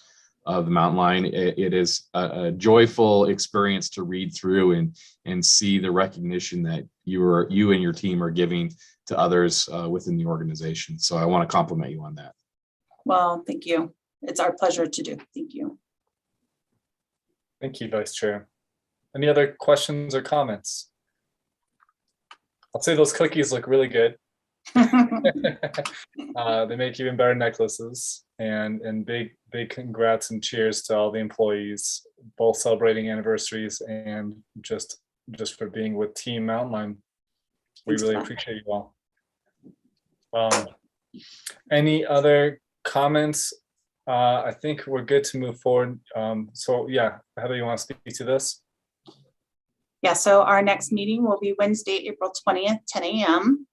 of the Mountain Line. It is a joyful experience to read through and see the recognition that you and your team are giving to others within the organization. So I want to compliment you on that. Well, thank you. It's our pleasure to do. Thank you. Thank you, Vice Chair. Any other questions or comments? I'll say those cookies look really good. They make even better necklaces, and big congrats and cheers to all the employees, both celebrating anniversaries and just for being with Team Mountain Line. We really appreciate you all. Any other comments? I think we're good to move forward. So yeah, Heather, you want to speak to this? Yeah, so our next meeting will be Wednesday, April 20th, 10 a.m.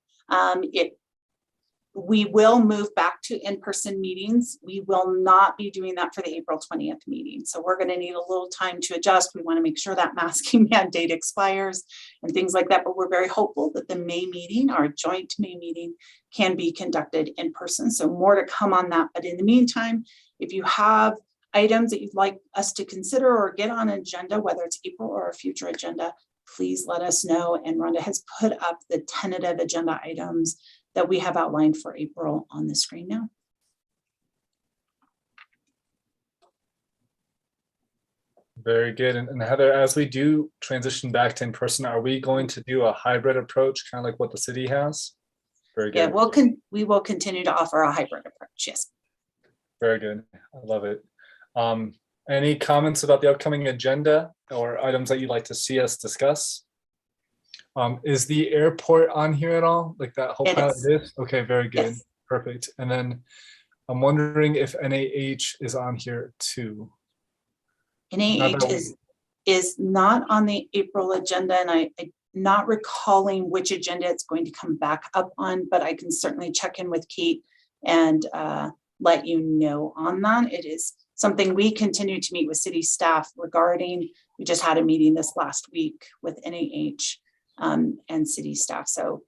We will move back to in-person meetings. We will not be doing that for the April 20th meeting. So we're going to need a little time to adjust. We want to make sure that masking mandate expires and things like that. But we're very hopeful that the May meeting, our joint May meeting, can be conducted in person. So more to come on that. But in the meantime, if you have items that you'd like us to consider or get on an agenda, whether it's April or a future agenda, please let us know. And Rhonda has put up the tentative agenda items that we have outlined for April on the screen now. Very good. And Heather, as we do transition back to in-person, are we going to do a hybrid approach, kind of like what the city has? Very good. Yeah, we will continue to offer a hybrid approach, yes. Very good. I love it. Any comments about the upcoming agenda or items that you'd like to see us discuss? Is the airport on here at all? Like that whole pilot is? Okay, very good. Yes. Perfect. And then I'm wondering if NAH is on here too. NAH is not on the April agenda, and I'm not recalling which agenda it's going to come back up on, but I can certainly check in with Kate and let you know on that. It is something we continue to meet with city staff regarding. We just had a meeting this last week with NAH and city staff. So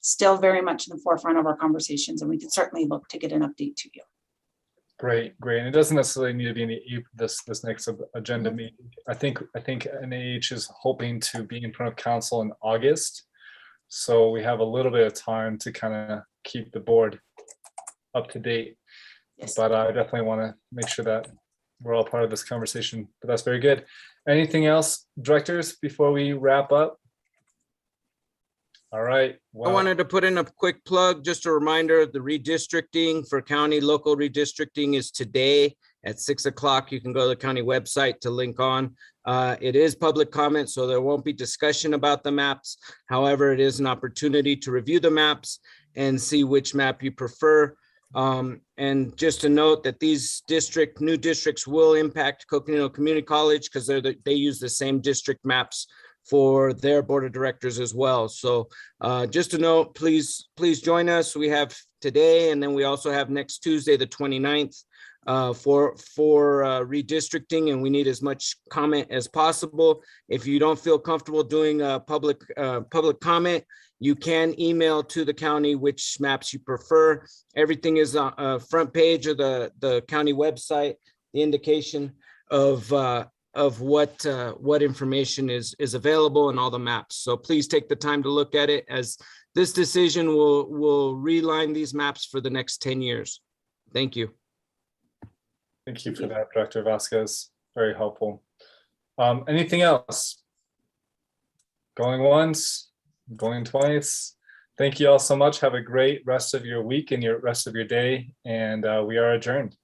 still very much in the forefront of our conversations, and we can certainly look to get an update to you. Great. And it doesn't necessarily need to be in this next agenda meeting. I think NAH is hoping to be in front of council in August. So we have a little bit of time to kind of keep the board up to date. Yes. But I definitely want to make sure that we're all part of this conversation. But that's very good. Anything else, directors, before we wrap up? All right. Well, I wanted to put in a quick plug, just a reminder, the redistricting for county local redistricting is today at 6 o'clock. You can go to the county website to link on. It is public comment, so there won't be discussion about the maps. However, it is an opportunity to review the maps and see which map you prefer. And just to note that these new districts will impact Coconino Community College because they use the same district maps for their board of directors as well. So just to note, please join us. We have today, and then we also have next Tuesday, the 29th, for redistricting, and we need as much comment as possible. If you don't feel comfortable doing a public comment, you can email to the county which maps you prefer. Everything is on front page of the county website, the indication of what information is available and all the maps. So please take the time to look at it, as this decision will reline these maps for the next 10 years. Thank you. Thank you for that, Director Vasquez. Very helpful. Anything else? Going once, going twice. Thank you all so much. Have a great rest of your week and your rest of your day. And we are adjourned.